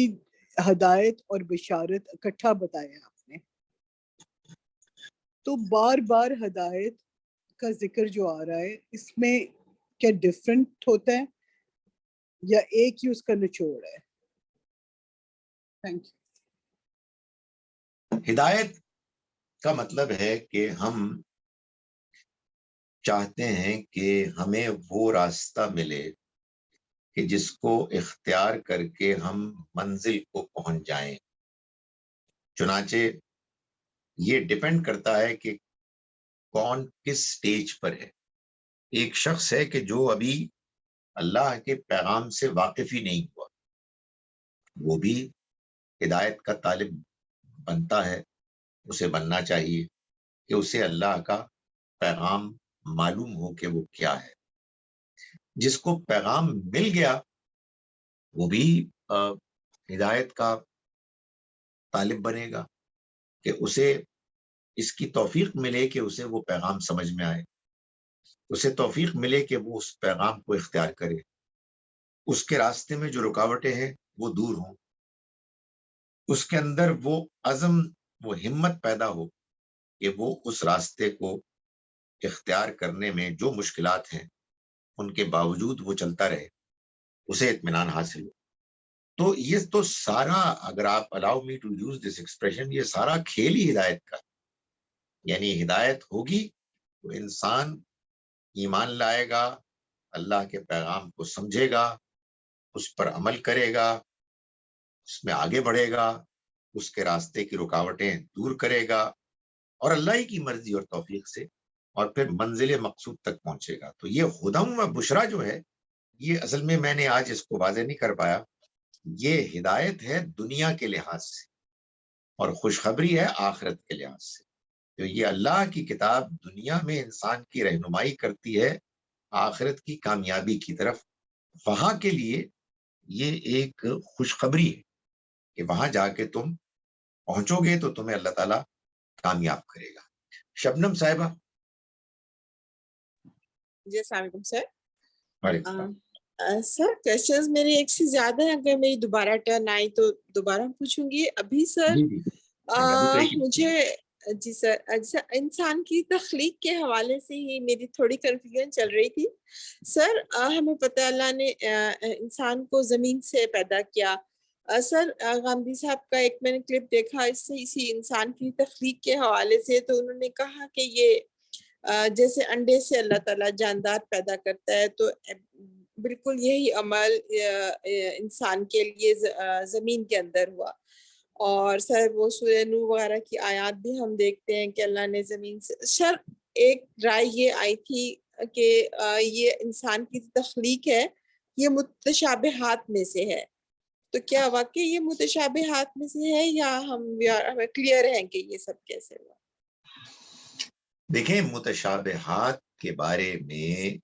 ہدایت اور بشارت اکٹھا بتایا آپ نے. تو بار بار ہدایت کا ذکر جو آ رہا ہے، اس میں کیا ڈفرنٹ ہوتا ہے یا ایک ہی اس کا نچوڑ ہے؟ Thank you. ہدایت کا مطلب ہے کہ ہم چاہتے ہیں کہ ہمیں وہ راستہ ملے کہ جس کو اختیار کر کے ہم منزل کو پہنچ جائیں. چنانچہ یہ ڈیپینڈ کرتا ہے کہ کون کس سٹیج پر ہے. ایک شخص ہے کہ جو ابھی اللہ کے پیغام سے واقف ہی نہیں ہوا، وہ بھی ہدایت کا طالب بنتا ہے. اسے بننا چاہیے کہ اسے اللہ کا پیغام معلوم ہو کہ وہ کیا ہے. جس کو پیغام مل گیا وہ بھی ہدایت کا طالب بنے گا کہ اسے اس کی توفیق ملے کہ اسے وہ پیغام سمجھ میں آئے، اسے توفیق ملے کہ وہ اس پیغام کو اختیار کرے، اس کے راستے میں جو رکاوٹیں ہیں وہ دور ہوں، اس کے اندر وہ عزم، وہ ہمت پیدا ہو کہ وہ اس راستے کو اختیار کرنے میں جو مشکلات ہیں ان کے باوجود وہ چلتا رہے، اسے اطمینان حاصل ہو. تو یہ تو سارا، اگر آپ allow me to use this expression, یہ سارا کھیل ہی ہدایت کا. یعنی ہدایت ہوگی تو انسان ایمان لائے گا، اللہ کے پیغام کو سمجھے گا، اس پر عمل کرے گا، اس میں آگے بڑھے گا، اس کے راستے کی رکاوٹیں دور کرے گا، اور اللہ ہی کی مرضی اور توفیق سے اور پھر منزل مقصود تک پہنچے گا. تو یہ ہدم و بشرا جو ہے، یہ اصل میں نے آج اس کو واضح نہیں کر پایا، یہ ہدایت ہے دنیا کے لحاظ سے اور خوشخبری ہے آخرت کے لحاظ سے. تو یہ اللہ کی کتاب دنیا میں انسان کی رہنمائی کرتی ہے آخرت کی کامیابی کی طرف. وہاں کے لیے یہ ایک خوشخبری ہے کہ وہاں جا کے تم پہنچو گے تو تمہیں اللہ تعالیٰ کامیاب کرے گا. شبنم صاحبہ. جی السلام علیکم سر. وعلیکم السلام. سر کوشچنز میرے ایک سے زیادہ ہیں، اگر میری دوبارہ ٹرن آئی تو دوبارہ پوچھوں گی. ابھی سر مجھے جی سر انسان کی تخلیق کے حوالے سے ہی میری تھوڑی کنفیوژن چل رہی تھی. سر ہمیں پتہ ہے اللہ نے انسان کو زمین سے پیدا کیا. سر گاندھی صاحب کا ایک میں نے کلپ دیکھا اس سے اسی انسان کی تخلیق کے حوالے سے، تو انہوں نے کہا کہ یہ جیسے انڈے سے اللہ تعالیٰ جاندار پیدا کرتا ہے، تو بالکل یہی عمل انسان کے لیے زمین کے اندر ہوا. اور سر وہ سورہ نور وغیرہ کی آیات بھی ہم دیکھتے ہیں کہ اللہ نے زمین سے. سر ایک رائے یہ آئی تھی کہ یہ انسان کی تخلیق ہے یہ متشابہات میں سے ہے، تو کیا واقعی یہ متشابہات میں سے ہے یا ہمیں کلیئر ہیں کہ یہ سب کیسے ہوا؟ دیکھیں، متشابہات کے بارے میں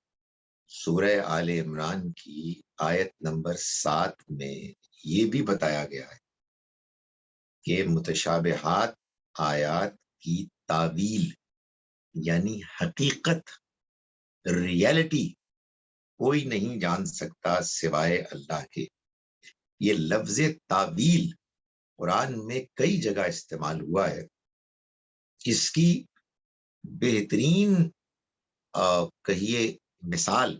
سورہ آل عمران کی آیت نمبر 7 میں یہ بھی بتایا گیا ہے کہ متشابہات آیات کی تعویل یعنی حقیقت، ریالٹی کوئی نہیں جان سکتا سوائے اللہ کے. یہ لفظ تعویل قرآن میں کئی جگہ استعمال ہوا ہے. اس کی بہترین کہیے مثال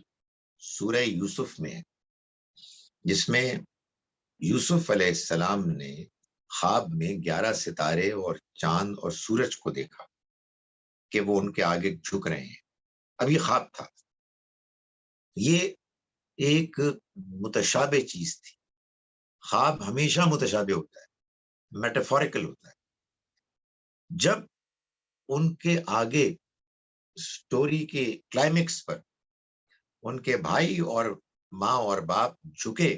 سورہ یوسف میں ہے، جس میں یوسف علیہ السلام نے خواب میں 11 ستارے اور چاند اور سورج کو دیکھا کہ وہ ان کے آگے جھک رہے ہیں. اب یہ خواب تھا، یہ ایک متشابہ چیز تھی. خواب ہمیشہ متشابہ ہوتا ہے، میٹافوریکل ہوتا ہے. جب ان کے آگے سٹوری کے کلائمیکس پر ان کے بھائی اور ماں اور باپ جھکے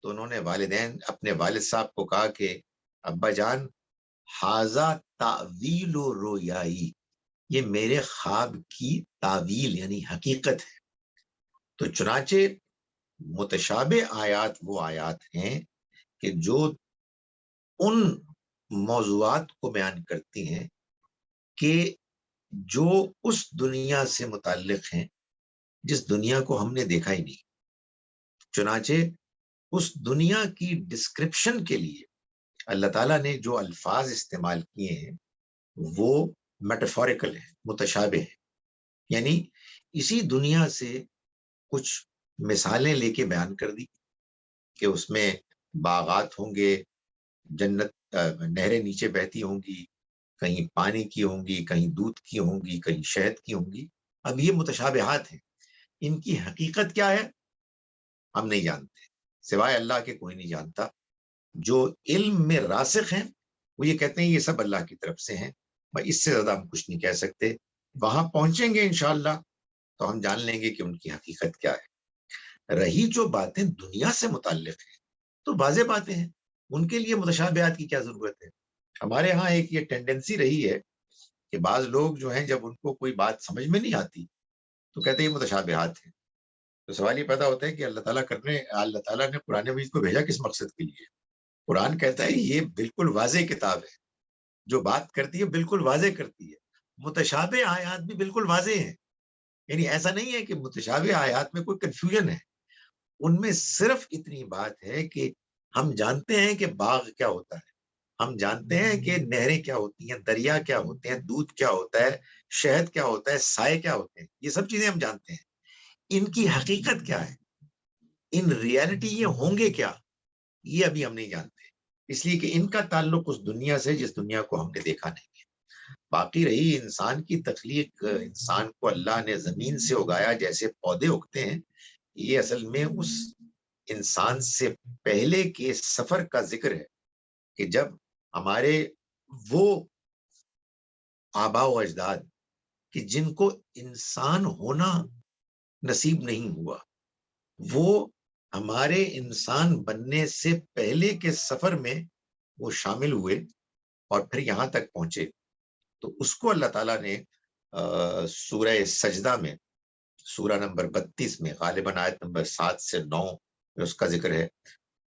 تو انہوں نے والدین اپنے والد صاحب کو کہا کہ ابا جان، ھذا تعویل رویائی، یہ میرے خواب کی تعویل یعنی حقیقت ہے. تو چنانچہ متشابہ آیات وہ آیات ہیں کہ جو ان موضوعات کو بیان کرتی ہیں کہ جو اس دنیا سے متعلق ہیں جس دنیا کو ہم نے دیکھا ہی نہیں. چنانچہ اس دنیا کی ڈسکرپشن کے لیے اللہ تعالیٰ نے جو الفاظ استعمال کیے ہیں وہ میٹافوریکل ہیں، متشابہ ہیں. یعنی اسی دنیا سے کچھ مثالیں لے کے بیان کر دی کہ اس میں باغات ہوں گے، جنت نہریں نیچے بہتی ہوں گی، کہیں پانی کی ہوں گی، کہیں دودھ کی ہوں گی، کہیں شہد کی ہوں گی. اب یہ متشابہات ہیں، ان کی حقیقت کیا ہے ہم نہیں جانتے، سوائے اللہ کے کوئی نہیں جانتا. جو علم میں راسخ ہیں وہ یہ کہتے ہیں یہ سب اللہ کی طرف سے ہیں، اس سے زیادہ ہم کچھ نہیں کہہ سکتے. وہاں پہنچیں گے انشاءاللہ تو ہم جان لیں گے کہ ان کی حقیقت کیا ہے. رہی جو باتیں دنیا سے متعلق ہیں تو واضح باتیں ہیں, ان کے لیے متشابہات کی کیا ضرورت ہے. ہمارے ہاں ایک یہ ٹینڈنسی رہی ہے کہ بعض لوگ جو ہیں جب ان کو کوئی بات سمجھ میں نہیں آتی تو کہتے ہیں یہ متشابہات ہیں. تو سوال یہ پیدا ہوتا ہے کہ اللہ تعالیٰ نے قرآن مجید کو بھیجا کس مقصد کے لیے. قرآن کہتا ہے یہ بالکل واضح کتاب ہے, جو بات کرتی ہے بالکل واضح کرتی ہے. متشابہ آیات بھی بالکل واضح ہیں, یعنی ایسا نہیں ہے کہ متشابہ آیات میں کوئی کنفیوژن ہے. ان میں صرف اتنی بات ہے کہ ہم جانتے ہیں کہ باغ کیا ہوتا ہے, ہم جانتے ہیں کہ نہریں کیا ہوتی ہیں, دریا کیا ہوتے ہیں, دودھ کیا ہوتا ہے, شہد کیا ہوتا ہے, سائے کیا ہوتے ہیں, یہ سب چیزیں ہم جانتے ہیں. ان کی حقیقت کیا ہے, ان ریالٹی یہ ہوں گے کیا, یہ ابھی ہم نہیں جانتے, اس لیے کہ ان کا تعلق اس دنیا سے جس دنیا کو ہم نے دیکھا نہیں ہے. باقی رہی انسان کی تخلیق, انسان کو اللہ نے زمین سے اگایا جیسے پودے اگتے ہیں, یہ اصل میں اس انسان سے پہلے کے سفر کا ذکر ہے کہ جب ہمارے وہ آبا و اجداد کہ جن کو انسان ہونا نصیب نہیں ہوا, وہ ہمارے انسان بننے سے پہلے کے سفر میں وہ شامل ہوئے اور پھر یہاں تک پہنچے. تو اس کو اللہ تعالیٰ نے سورہ سجدہ میں سورہ نمبر 32 میں غالباً آیت نمبر 7 سے 9 میں اس کا ذکر ہے,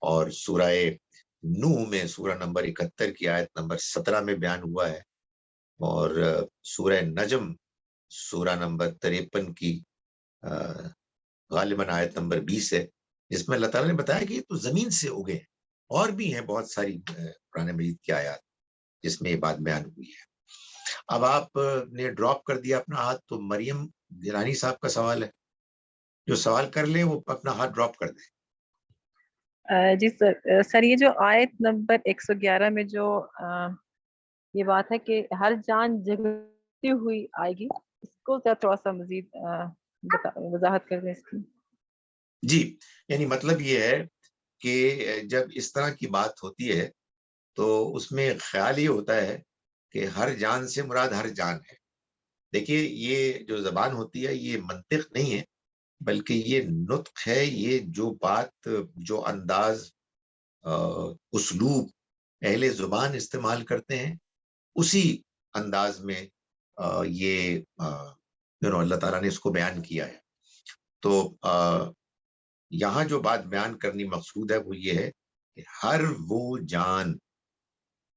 اور سورہ نوح میں سورہ نمبر 71 کی آیت نمبر 17 میں بیان ہوا ہے, اور سورہ نجم سورہ نمبر 53 کی غالباً آیت نمبر 20 ہے, جس میں اللہ تعالیٰ نے بتایا کہ یہ تو زمین سے اگے ہیں. اور بھی ہیں بہت ساری قرآن مجید کی آیات جس میں یہ بات بیان ہوئی ہے. اب آپ نے ڈراپ کر دیا اپنا ہاتھ, تو مریم گیلانی صاحب کا سوال ہے, جو سوال کر لیں وہ اپنا ہاتھ ڈراپ کر دیں. جی سر یہ جو آیت نمبر 111 میں جو یہ بات ہے کہ ہر جان جگتی ہوئی آئے گی, اس کو تھوڑا سا مزید وضاحت کر دیں اس کی. جی, یعنی مطلب یہ ہے کہ جب اس طرح کی بات ہوتی ہے تو اس میں خیال یہ ہوتا ہے کہ ہر جان سے مراد ہر جان ہے. دیکھیے یہ جو زبان ہوتی ہے یہ منطق نہیں ہے, بلکہ یہ نطق ہے. یہ جو بات, جو انداز, اسلوب اہل زبان استعمال کرتے ہیں, اسی انداز میں یہ اللہ تعالیٰ نے اس کو بیان کیا ہے. تو یہاں جو بات بیان کرنی مقصود ہے وہ یہ ہے کہ ہر وہ جان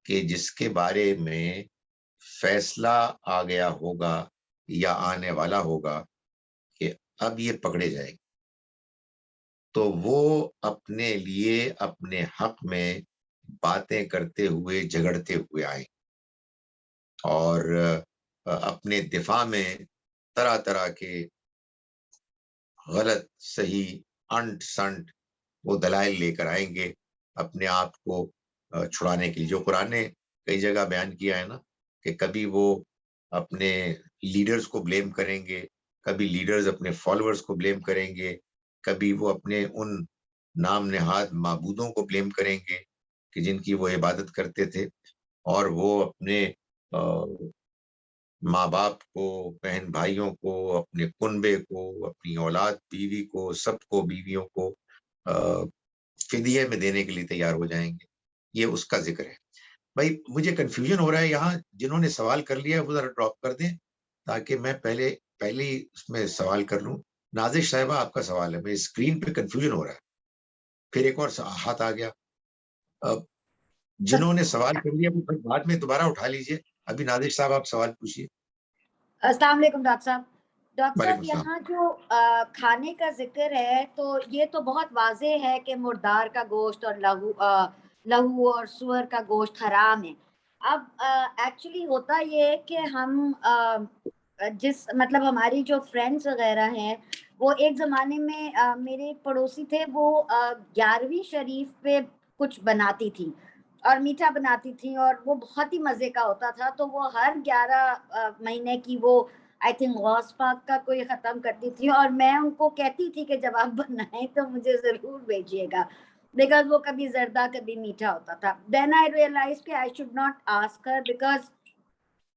کہ جس کے بارے میں فیصلہ آ گیا ہوگا یا آنے والا ہوگا کہ اب یہ پکڑے جائے گی, تو وہ اپنے لیے اپنے حق میں باتیں کرتے ہوئے, جھگڑتے ہوئے آئیں, اور اپنے دفاع میں طرح طرح کے غلط صحیح انٹ سنٹ وہ دلائل لے کر آئیں گے اپنے آپ کو چھڑانے کے لیے. جو قرآن نے کئی جگہ بیان کیا ہے نا, کہ کبھی وہ اپنے لیڈرز کو بلیم کریں گے, کبھی لیڈرز اپنے فالوورز کو بلیم کریں گے, کبھی وہ اپنے ان نام نہاد معبودوں کو بلیم کریں گے کہ جن کی وہ عبادت کرتے تھے, اور وہ اپنے ماں باپ کو, بہن بھائیوں کو, اپنے کنبے کو, اپنی اولاد بیوی کو, سب کو, بیویوں کو فدیے میں دینے کے لیے تیار ہو جائیں گے. یہ اس کا ذکر ہے. بھائی مجھے کنفیوژن ہو رہا ہے یہاں, جنہوں نے سوال کر لیا ہے وہ ذرا ڈراپ کر دیں تاکہ میں پہلے اس میں سوال کر لوں. نازش صاحبہ آپ کا سوال ہے, میری اسکرین پہ کنفیوژن ہو رہا ہے. پھر ایک اور ہاتھ آ گیا. جنہوں نے سوال کر لیا وہ بعد میں دوبارہ اٹھا لیجئے. ابھی نازش صاحب آپ سوال پوچھیے. السلام علیکم ڈاکٹر صاحب. ڈاکٹر صاحب یہاں جو کھانے کا ذکر ہے تو یہ تو بہت واضح ہے کہ مردار کا گوشت اور لہو اور سور کا گوشت حرام ہے. اب ایکچولی ہوتا یہ ہے کہ ہم جس مطلب ہماری جو فرینڈس وغیرہ ہیں وہ ایک زمانے میں میرے ایک پڑوسی تھے, وہ 11ویں شریف پہ کچھ بناتی تھی اور میٹھا بناتی تھی اور وہ بہت ہی مزے کا ہوتا تھا. تو وہ ہر 11 مہینے کی وہ آئی تھنک غوث پاک کا کوئی ختم کرتی تھی, اور میں ان کو کہتی تھی کہ جب آپ بنائیں تو مجھے ضرور بھیجیے گا, بیکاز وہ کبھی زردہ کبھی میٹھا ہوتا تھا. دین آئی ریئلائز کہ I should not ask her, because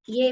یہ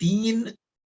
3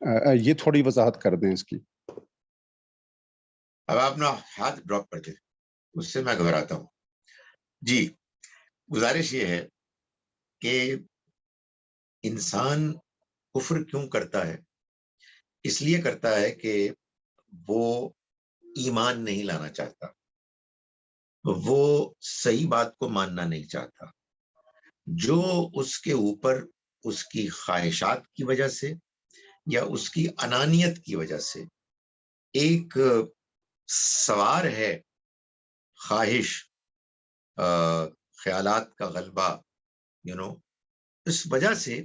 یہ تھوڑی وضاحت کر دیں اس کی. اب آپ اپنا ہاتھ ڈراپ کر دیں, اس سے میں گھبراتا ہوں. جی, گزارش یہ ہے کہ انسان کفر کیوں کرتا ہے؟ اس لیے کرتا ہے کہ وہ ایمان نہیں لانا چاہتا, وہ صحیح بات کو ماننا نہیں چاہتا. جو اس کے اوپر اس کی خواہشات کی وجہ سے یا اس کی انانیت کی وجہ سے ایک سوار ہے خواہش, خیالات کا غلبہ, اس وجہ سے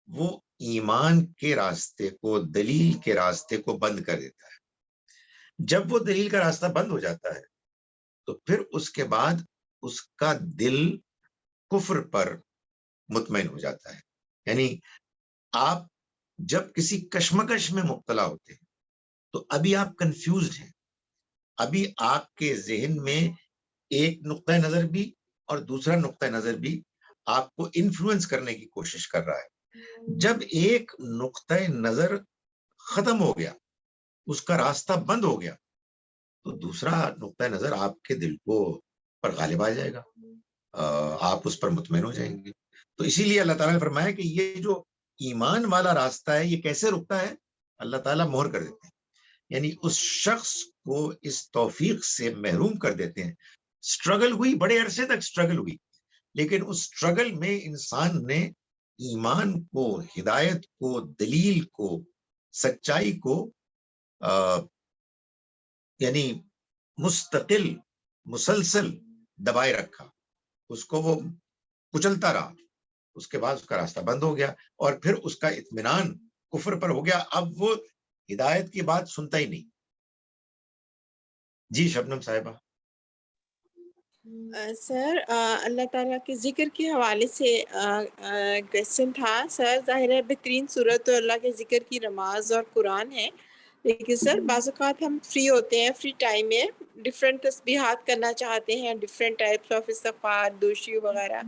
وہ ایمان کے راستے کو, دلیل کے راستے کو بند کر دیتا ہے. جب وہ دلیل کا راستہ بند ہو جاتا ہے تو پھر اس کے بعد اس کا دل کفر پر مطمئن ہو جاتا ہے. یعنی آپ جب کسی کشمکش میں مبتلا ہوتے ہیں تو ابھی آپ کنفیوزڈ ہیں, ابھی آپ کے ذہن میں ایک نقطہ نظر بھی اور دوسرا نقطہ نظر بھی آپ کو انفلوئنس کرنے کی کوشش کر رہا ہے. جب ایک نقطہ نظر ختم ہو گیا, اس کا راستہ بند ہو گیا, تو دوسرا نقطہ نظر آپ کے دل کو پر غالب آ جائے گا, آپ اس پر مطمئن ہو جائیں گے. تو اسی لیے اللہ تعالیٰ نے فرمایا کہ یہ جو ایمان والا راستہ ہے یہ کیسے رکتا ہے؟ اللہ تعالیٰ مہر کر دیتے ہیں, یعنی اس شخص کو اس توفیق سے محروم کر دیتے ہیں. سٹرگل ہوئی, بڑے عرصے تک سٹرگل ہوئی, لیکن اس سٹرگل میں انسان نے ایمان کو, ہدایت کو, دلیل کو, سچائی کو یعنی مستقل مسلسل دبائے رکھا, اس کو وہ کچلتا رہا. اس کے بعد اس کا راستہ بند ہو گیا اور پھر اس کا اطمینان کفر پر ہو گیا. اب وہ ہدایت کی بات سنتا ہی نہیں. جی شبنم صاحبہ. سر اللہ تعالیٰ کے ذکر کے حوالے سے کویسچن تھا. سر ظاہر ہے بہترین صورت تو اللہ کے ذکر کی نماز اور قرآن ہے, لیکن سر بعض اوقات ہم فری ہوتے ہیں, فری ٹائم میں ڈفرینٹ تسبیحات کرنا چاہتے ہیں, ڈفرینٹ ٹائپس آف استغفار, دوشی وغیرہ,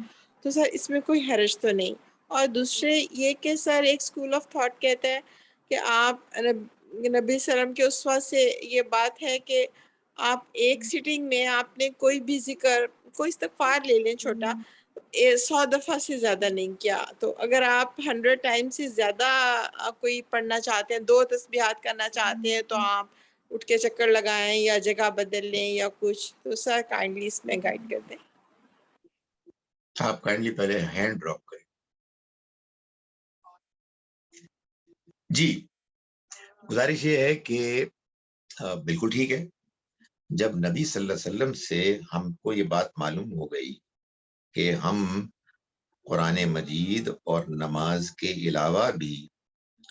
تو سر اس میں کوئی حرج تو نہیں؟ اور دوسرے یہ کہ سر ایک اسکول آف تھاٹ کہتا ہے کہ آپ نبی وسلم کے اسوہ سے یہ بات ہے کہ آپ ایک سٹنگ میں آپ نے کوئی بھی ذکر, کوئی استغفار لے لیں چھوٹا, 100 دفعہ سے زیادہ نہیں کیا. تو اگر آپ 100 ٹائم سے زیادہ کوئی پڑھنا چاہتے ہیں, 2 تسبیحات کرنا چاہتے ہیں, تو آپ اٹھ کے چکر لگائیں یا جگہ بدل لیں یا کچھ. تو سر کائنڈلی اس میں گائیڈ کر دیں. آپ کائنڈلی پہلے ہینڈ ڈراپ کریں. جی, گزارش یہ ہے کہ بالکل ٹھیک ہے. جب نبی صلی اللہ علیہ وسلم سے ہم کو یہ بات معلوم ہو گئی کہ ہم قرآن مجید اور نماز کے علاوہ بھی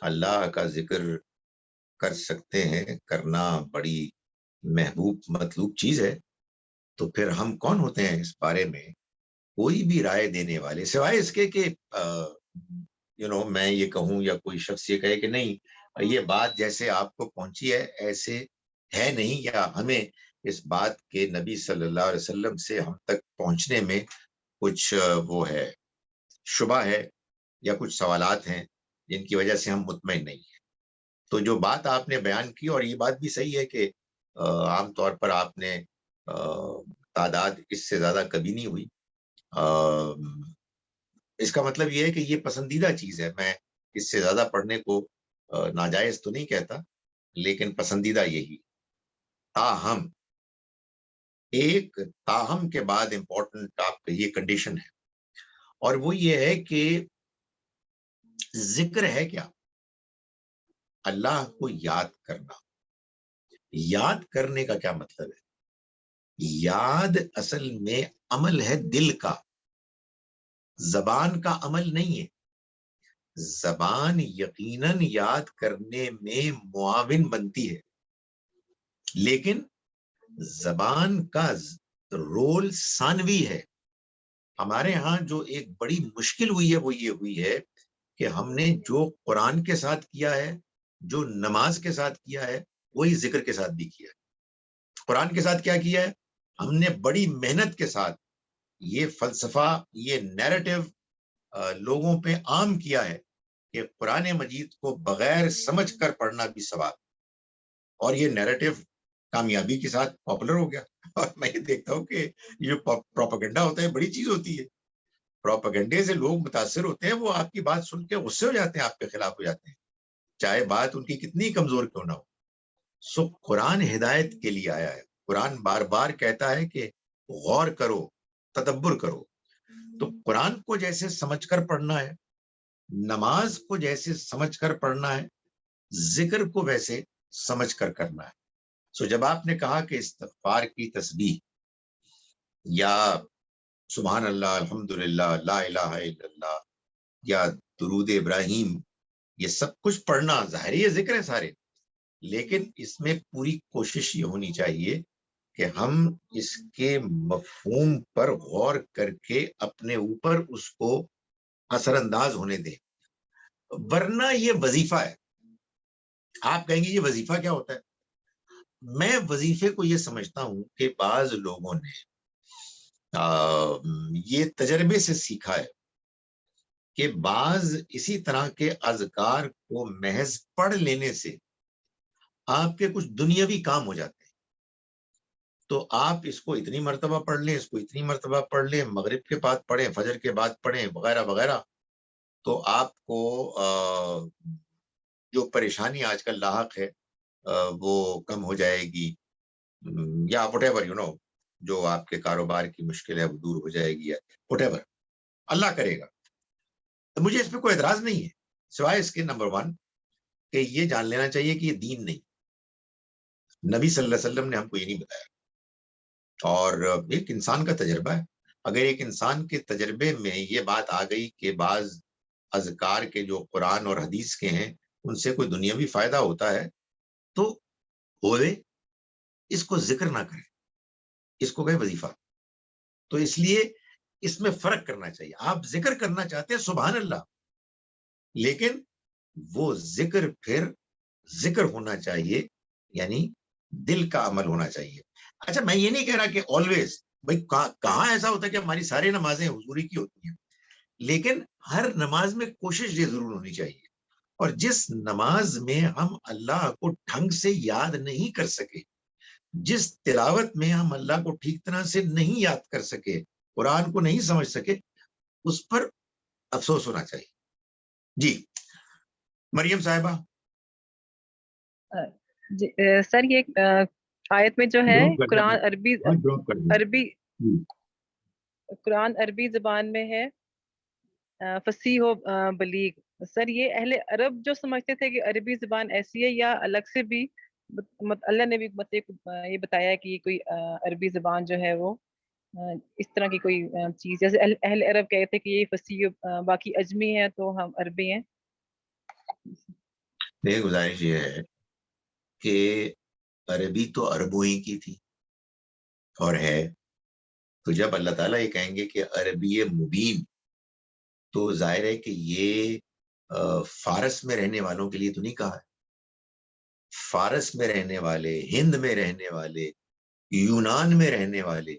اللہ کا ذکر کر سکتے ہیں, کرنا بڑی محبوب مطلوب چیز ہے, تو پھر ہم کون ہوتے ہیں اس بارے میں کوئی بھی رائے دینے والے, سوائے اس کے کہ میں یہ کہوں یا کوئی شخص یہ کہے کہ نہیں یہ بات جیسے آپ کو پہنچی ہے ایسے ہے نہیں, یا ہمیں اس بات کے نبی صلی اللہ علیہ وسلم سے ہم تک پہنچنے میں کچھ وہ ہے, شبہ ہے, یا کچھ سوالات ہیں جن کی وجہ سے ہم مطمئن نہیں ہیں. تو جو بات آپ نے بیان کی, اور یہ بات بھی صحیح ہے کہ عام طور پر آپ نے تعداد اس سے زیادہ کبھی نہیں ہوئی. اس کا مطلب یہ ہے کہ یہ پسندیدہ چیز ہے. میں اس سے زیادہ پڑھنے کو ناجائز تو نہیں کہتا, لیکن پسندیدہ یہی. تاہم ایک تاہم کے بعد امپورٹنٹ آپ کا یہ کنڈیشن ہے, اور وہ یہ ہے کہ ذکر ہے کیا؟ اللہ کو یاد کرنا. یاد کرنے کا کیا مطلب ہے؟ یاد اصل میں عمل ہے دل کا, زبان کا عمل نہیں ہے. زبان یقیناً یاد کرنے میں معاون بنتی ہے, لیکن زبان کا رول ثانوی ہے. ہمارے ہاں جو ایک بڑی مشکل ہوئی ہے وہ یہ ہوئی ہے کہ ہم نے جو قرآن کے ساتھ کیا ہے, جو نماز کے ساتھ کیا ہے, وہی ذکر کے ساتھ بھی کیا ہے. قرآن کے ساتھ کیا کیا ہے؟ ہم نے بڑی محنت کے ساتھ یہ فلسفہ, یہ نیریٹو لوگوں پہ عام کیا ہے کہ قرآن مجید کو بغیر سمجھ کر پڑھنا بھی ثواب، اور یہ نیریٹو کامیابی کے ساتھ پاپولر ہو گیا. اور میں یہ دیکھتا ہوں کہ یہ پروپیگنڈا ہوتا ہے، بڑی چیز ہوتی ہے. پروپیگنڈے سے لوگ متاثر ہوتے ہیں، وہ آپ کی بات سن کے غصے ہو جاتے ہیں، آپ کے خلاف ہو جاتے ہیں، چاہے بات ان کی کتنی کمزور کیوں نہ ہو. سو قرآن ہدایت کے لیے آیا ہے. قرآن بار بار کہتا ہے کہ غور کرو، تدبر کرو. تو قرآن کو جیسے سمجھ کر پڑھنا ہے، نماز کو جیسے سمجھ کر پڑھنا ہے، ذکر کو ویسے سمجھ کر کرنا ہے. سو جب آپ نے کہا کہ استغفار کی تسبیح یا سبحان اللہ، الحمدللہ، لا الہ الا اللہ یا درود ابراہیم، یہ سب کچھ پڑھنا ظاہر یہ ذکر ہے سارے، لیکن اس میں پوری کوشش یہ ہونی چاہیے کہ ہم اس کے مفہوم پر غور کر کے اپنے اوپر اس کو اثر انداز ہونے دیں. ورنہ یہ وظیفہ ہے. آپ کہیں گے یہ وظیفہ کیا ہوتا ہے؟ میں وظیفے کو یہ سمجھتا ہوں کہ بعض لوگوں نے یہ تجربے سے سیکھا ہے کہ بعض اسی طرح کے اذکار کو محض پڑھ لینے سے آپ کے کچھ دنیاوی کام ہو جاتے ہیں. تو آپ اس کو اتنی مرتبہ پڑھ لیں، اس کو اتنی مرتبہ پڑھ لیں، مغرب کے بعد پڑھیں، فجر کے بعد پڑھیں، وغیرہ وغیرہ، تو آپ کو جو پریشانی آج کل لاحق ہے وہ کم ہو جائے گی، یا وٹ ایور جو آپ کے کاروبار کی مشکل ہے وہ دور ہو جائے گی، یا وٹ ایور اللہ کرے گا. تو مجھے اس پہ کوئی اعتراض نہیں ہے، سوائے اس کے نمبر 1 کہ یہ جان لینا چاہیے کہ یہ دین نہیں. نبی صلی اللہ علیہ وسلم نے ہم کو یہ نہیں بتایا، اور ایک انسان کا تجربہ ہے. اگر ایک انسان کے تجربے میں یہ بات آ گئی کہ بعض اذکار کے جو قرآن اور حدیث کے ہیں ان سے کوئی دنیاوی فائدہ ہوتا ہے تو ہوئے، اس کو ذکر نہ کریں، اس کو کہیں وظیفہ. تو اس لیے اس میں فرق کرنا چاہیے. آپ ذکر کرنا چاہتے ہیں سبحان اللہ، لیکن وہ ذکر پھر ذکر ہونا چاہیے، یعنی دل کا عمل ہونا چاہیے. اچھا میں یہ نہیں کہہ رہا کہ آلویز، بھائی کہاں ایسا ہوتا ہے کہ ہماری ساری نمازیں حضوری کی ہوتی ہیں، لیکن ہر نماز میں کوشش یہ ضرور ہونی چاہیے. اور جس نماز میں ہم اللہ کو ڈھنگ سے یاد نہیں کر سکے، جس تلاوت میں ہم اللہ کو ٹھیک طرح سے نہیں یاد کر سکے، قرآن کو نہیں سمجھ سکے، اس پر افسوس ہونا چاہیے. جی مریم صاحبہ. جی سر، یہ آیت میں جو ہے قرآن قرآن عربی زبان میں ہے، فصیح و بلیغ. سر یہ اہل عرب جو سمجھتے تھے کہ عربی زبان ایسی ہے، یا الگ سے بھی اللہ نے بھی یہ بتایا کہ یہ کوئی عربی زبان جو ہے وہ اس طرح کی کوئی چیز، جیسے اہل عرب کہتے کہ یہ فصیح، باقی اجمی ہے تو ہم عربی ہیں. میری گزارش یہ ہے کہ عربی تو عربوں ہی کی تھی اور ہے، تو جب اللہ تعالیٰ یہ کہیں گے کہ عربی مبین، تو ظاہر ہے کہ یہ فارس میں رہنے والوں کے لیے تو نہیں کہا ہے. فارس میں رہنے والے، ہند میں رہنے والے، یونان میں رہنے والے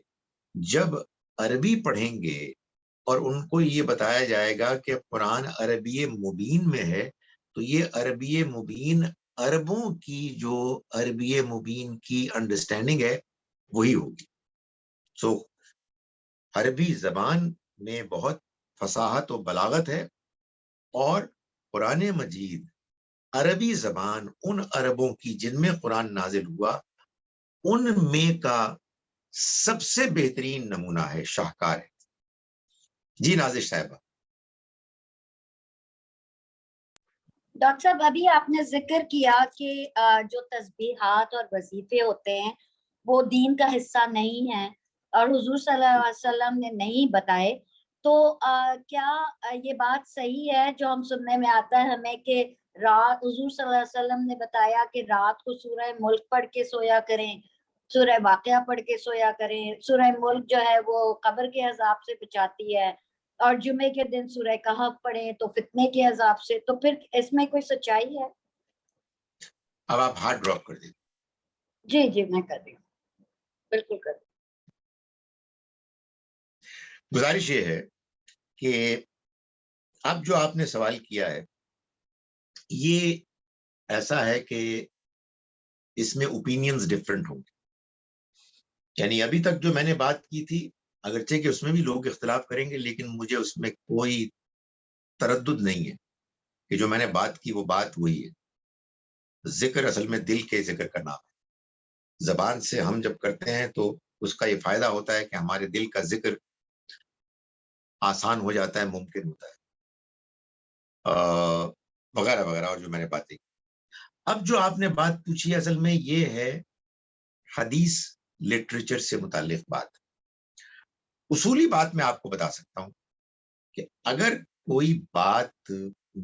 جب عربی پڑھیں گے اور ان کو یہ بتایا جائے گا کہ قرآن عربی مبین میں ہے، تو یہ عربی مبین عربوں کی جو عربی مبین کی انڈرسٹینڈنگ ہے وہی ہوگی. سو عربی زبان میں بہت فصاحت و بلاغت ہے، اور قرآن مجید عربی زبان ان عربوں کی جن میں قرآن نازل ہوا ان میں کا سب سے بہترین نمونہ ہے، شاہکار ہے. جی نازش صاحبہ. ڈاکٹر صاحب ابھی آپ نے ذکر کیا کہ جو تسبیحات اور وظیفے ہوتے ہیں وہ دین کا حصہ نہیں ہیں اور حضور صلی اللہ علیہ وسلم نے نہیں بتائے، تو کیا یہ بات صحیح ہے جو ہم سننے میں آتا ہے ہمیں کہ رات حضور صلی اللہ علیہ وسلم نے بتایا کہ رات کو سورہ ملک پڑھ کے سویا کریں، سورہ واقعہ پڑھ کے سویا کریں، سورہ ملک جو ہے وہ قبر کے عذاب سے بچاتی ہے، اور جمعے کے دن سورہ کہف پڑھیں تو فتنے کے عذاب سے، تو پھر اس میں کوئی سچائی ہے؟ اب آپ ہاتھ ڈراپ کر دیں. جی جی میں کر رہی ہوں، بالکل کر رہی ہوں. گزارش یہ ہے کہ اب جو آپ نے سوال کیا ہے یہ ایسا ہے کہ اس میں اوپینینز ڈفرینٹ ہوں گے. یعنی ابھی تک جو میں نے بات کی تھی اگرچہ کہ اس میں بھی لوگ اختلاف کریں گے، لیکن مجھے اس میں کوئی تردد نہیں ہے کہ جو میں نے بات کی وہ بات وہی ہے. ذکر اصل میں دل کے ذکر کا نام ہے. زبان سے ہم جب کرتے ہیں تو اس کا یہ فائدہ ہوتا ہے کہ ہمارے دل کا ذکر آسان ہو جاتا ہے، ممکن ہوتا ہے، وغیرہ وغیرہ، اور جو میں نے باتیں کی. اب جو آپ نے بات پوچھی اصل میں یہ ہے حدیث لٹریچر سے متعلق بات. اصولی بات میں آپ کو بتا سکتا ہوں کہ اگر کوئی بات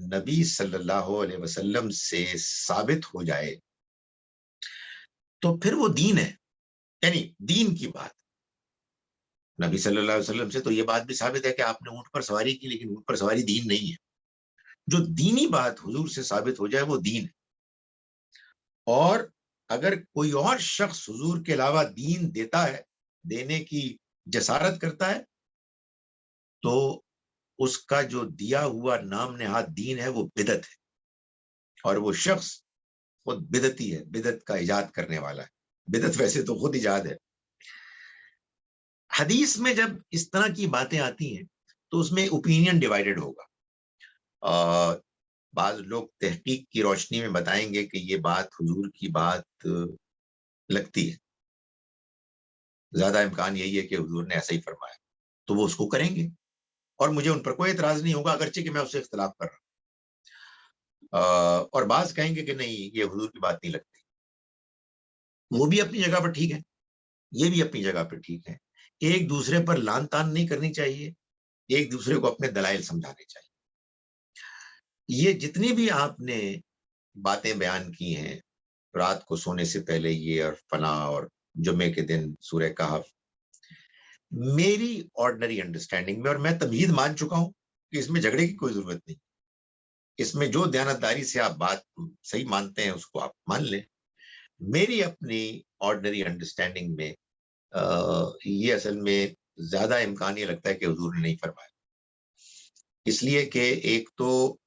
نبی صلی اللہ علیہ وسلم سے ثابت ہو جائے تو پھر وہ دین ہے. یعنی دین کی بات نبی صلی اللہ علیہ وسلم سے تو یہ بات بھی ثابت ہے کہ آپ نے اونٹ پر سواری کی، لیکن اونٹ پر سواری دین نہیں ہے. جو دینی بات حضور سے ثابت ہو جائے وہ دین ہے. اور اگر کوئی اور شخص حضور کے علاوہ دین دیتا ہے، دینے کی جسارت کرتا ہے، تو اس کا جو دیا ہوا نام نہاد دین ہے وہ بدعت ہے، اور وہ شخص خود بدعتی ہے، بدعت کا ایجاد کرنے والا ہے. بدعت ویسے تو خود ایجاد ہے. حدیث میں جب اس طرح کی باتیں آتی ہیں تو اس میں اوپینین ڈیوائیڈڈ ہوگا. بعض لوگ تحقیق کی روشنی میں بتائیں گے کہ یہ بات حضور کی بات لگتی ہے، زیادہ امکان یہی ہے کہ حضور نے ایسا ہی فرمایا، تو وہ اس کو کریں گے اور مجھے ان پر کوئی اعتراض نہیں ہوگا اگرچہ کہ میں اس سے اختلاف کر رہا ہوں. اور بعض کہیں گے کہ نہیں، یہ حضور کی بات نہیں لگتی. وہ بھی اپنی جگہ پر ٹھیک ہے، یہ بھی اپنی جگہ پر ٹھیک ہے. ایک دوسرے پر لان تان نہیں کرنی چاہیے، ایک دوسرے کو اپنے دلائل سمجھانے چاہیے. یہ جتنی بھی آپ نے باتیں بیان کی ہیں، رات کو سونے سے پہلے یہ اور فلاں اور جمعے کے دن سورہ کہف، میری آرڈنری انڈرسٹینڈنگ میں، اور میں تمہید مان چکا ہوں کہ اس میں جھگڑے کی کوئی ضرورت نہیں. اس میں جو دیانتداری سے آپ بات صحیح مانتے ہیں اس کو آپ مان لیں. میری اپنی آرڈنری انڈرسٹینڈنگ میں یہ اصل میں زیادہ امکان یہ لگتا ہے کہ حضور نے نہیں فرمایا. اس لیے کہ ایک تو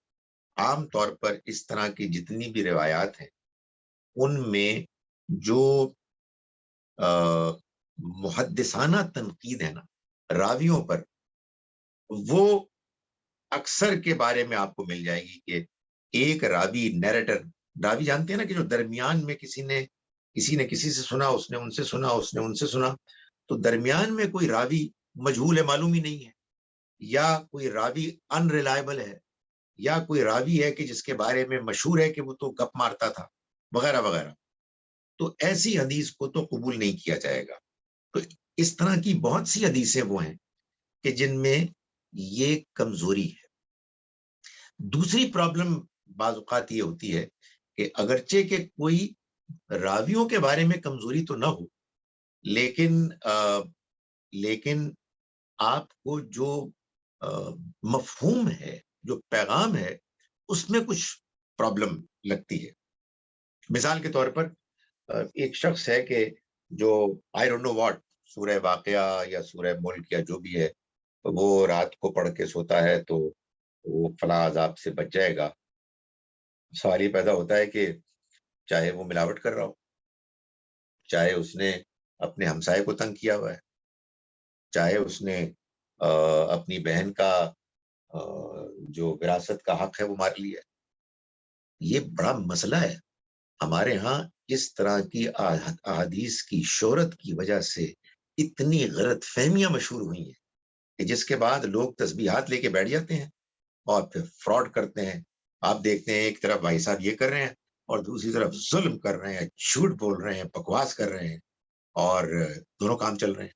عام طور پر اس طرح کی جتنی بھی روایات ہیں ان میں جو محدثانہ تنقید ہے نا راویوں پر، وہ اکثر کے بارے میں آپ کو مل جائے گی کہ ایک راوی نیریٹر، راوی جانتے ہیں نا کہ جو درمیان میں کسی نے کسی سے سنا، اس نے ان سے سنا، اس نے ان سے سنا، تو درمیان میں کوئی راوی مجہول ہے، معلوم ہی نہیں ہے، یا کوئی راوی ان ریلائبل ہے، یا کوئی راوی ہے کہ جس کے بارے میں مشہور ہے کہ وہ تو گپ مارتا تھا، وغیرہ وغیرہ. تو ایسی حدیث کو تو قبول نہیں کیا جائے گا. تو اس طرح کی بہت سی حدیثیں وہ ہیں کہ جن میں یہ کمزوری ہے. دوسری پرابلم بعض اوقات یہ ہوتی ہے کہ اگرچہ کہ کوئی راویوں کے بارے میں کمزوری تو نہ ہو، لیکن آپ کو جو مفہوم ہے، جو پیغام ہے، اس میں کچھ پرابلم لگتی ہے. مثال کے طور پر ایک شخص ہے کہ جو آئی ڈونٹ نو واٹ سورہ واقعہ یا سورہ ملک یا جو بھی ہے، وہ رات کو پڑھ کے سوتا ہے تو وہ فلاں عذاب سے بچ جائے گا. سوال یہ پیدا ہوتا ہے کہ چاہے وہ ملاوٹ کر رہا ہو، چاہے اس نے اپنے ہمسائے کو تنگ کیا ہوا ہے، چاہے اس نے اپنی بہن کا جو وراثت کا حق ہے وہ مار لیا ہے. یہ بڑا مسئلہ ہے. ہمارے ہاں اس طرح کی احادیث کی شہرت کی وجہ سے اتنی غلط فہمیاں مشہور ہوئی ہیں کہ جس کے بعد لوگ تسبیحات لے کے بیٹھ جاتے ہیں اور پھر فراڈ کرتے ہیں. آپ دیکھتے ہیں ایک طرف بھائی صاحب یہ کر رہے ہیں اور دوسری طرف ظلم کر رہے ہیں، جھوٹ بول رہے ہیں، بکواس کر رہے ہیں، اور دونوں کام چل رہے ہیں.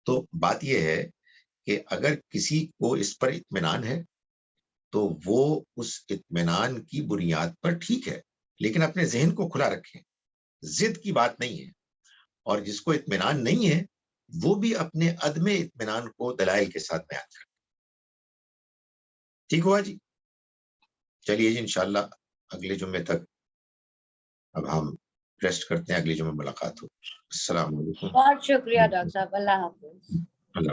تو بات یہ ہے کہ اگر کسی کو اس پر اطمینان ہے تو وہ اس اطمینان کی بنیاد پر ٹھیک ہے، لیکن اپنے ذہن کو کھلا رکھیں. ضد کی بات نہیں ہے. اور جس کو اطمینان نہیں ہے وہ بھی اپنے عدم اطمینان کو دلائل کے ساتھ بیان کرے. ٹھیک ہوا جی؟ چلیے جی، انشاءاللہ اگلے جمعے تک اب ہم ریسٹ کرتے ہیں، اگلے جمعے ملاقات ہو. السلام علیکم. بہت شکریہ ڈاکٹر صاحب. اللہ حافظ. اللہ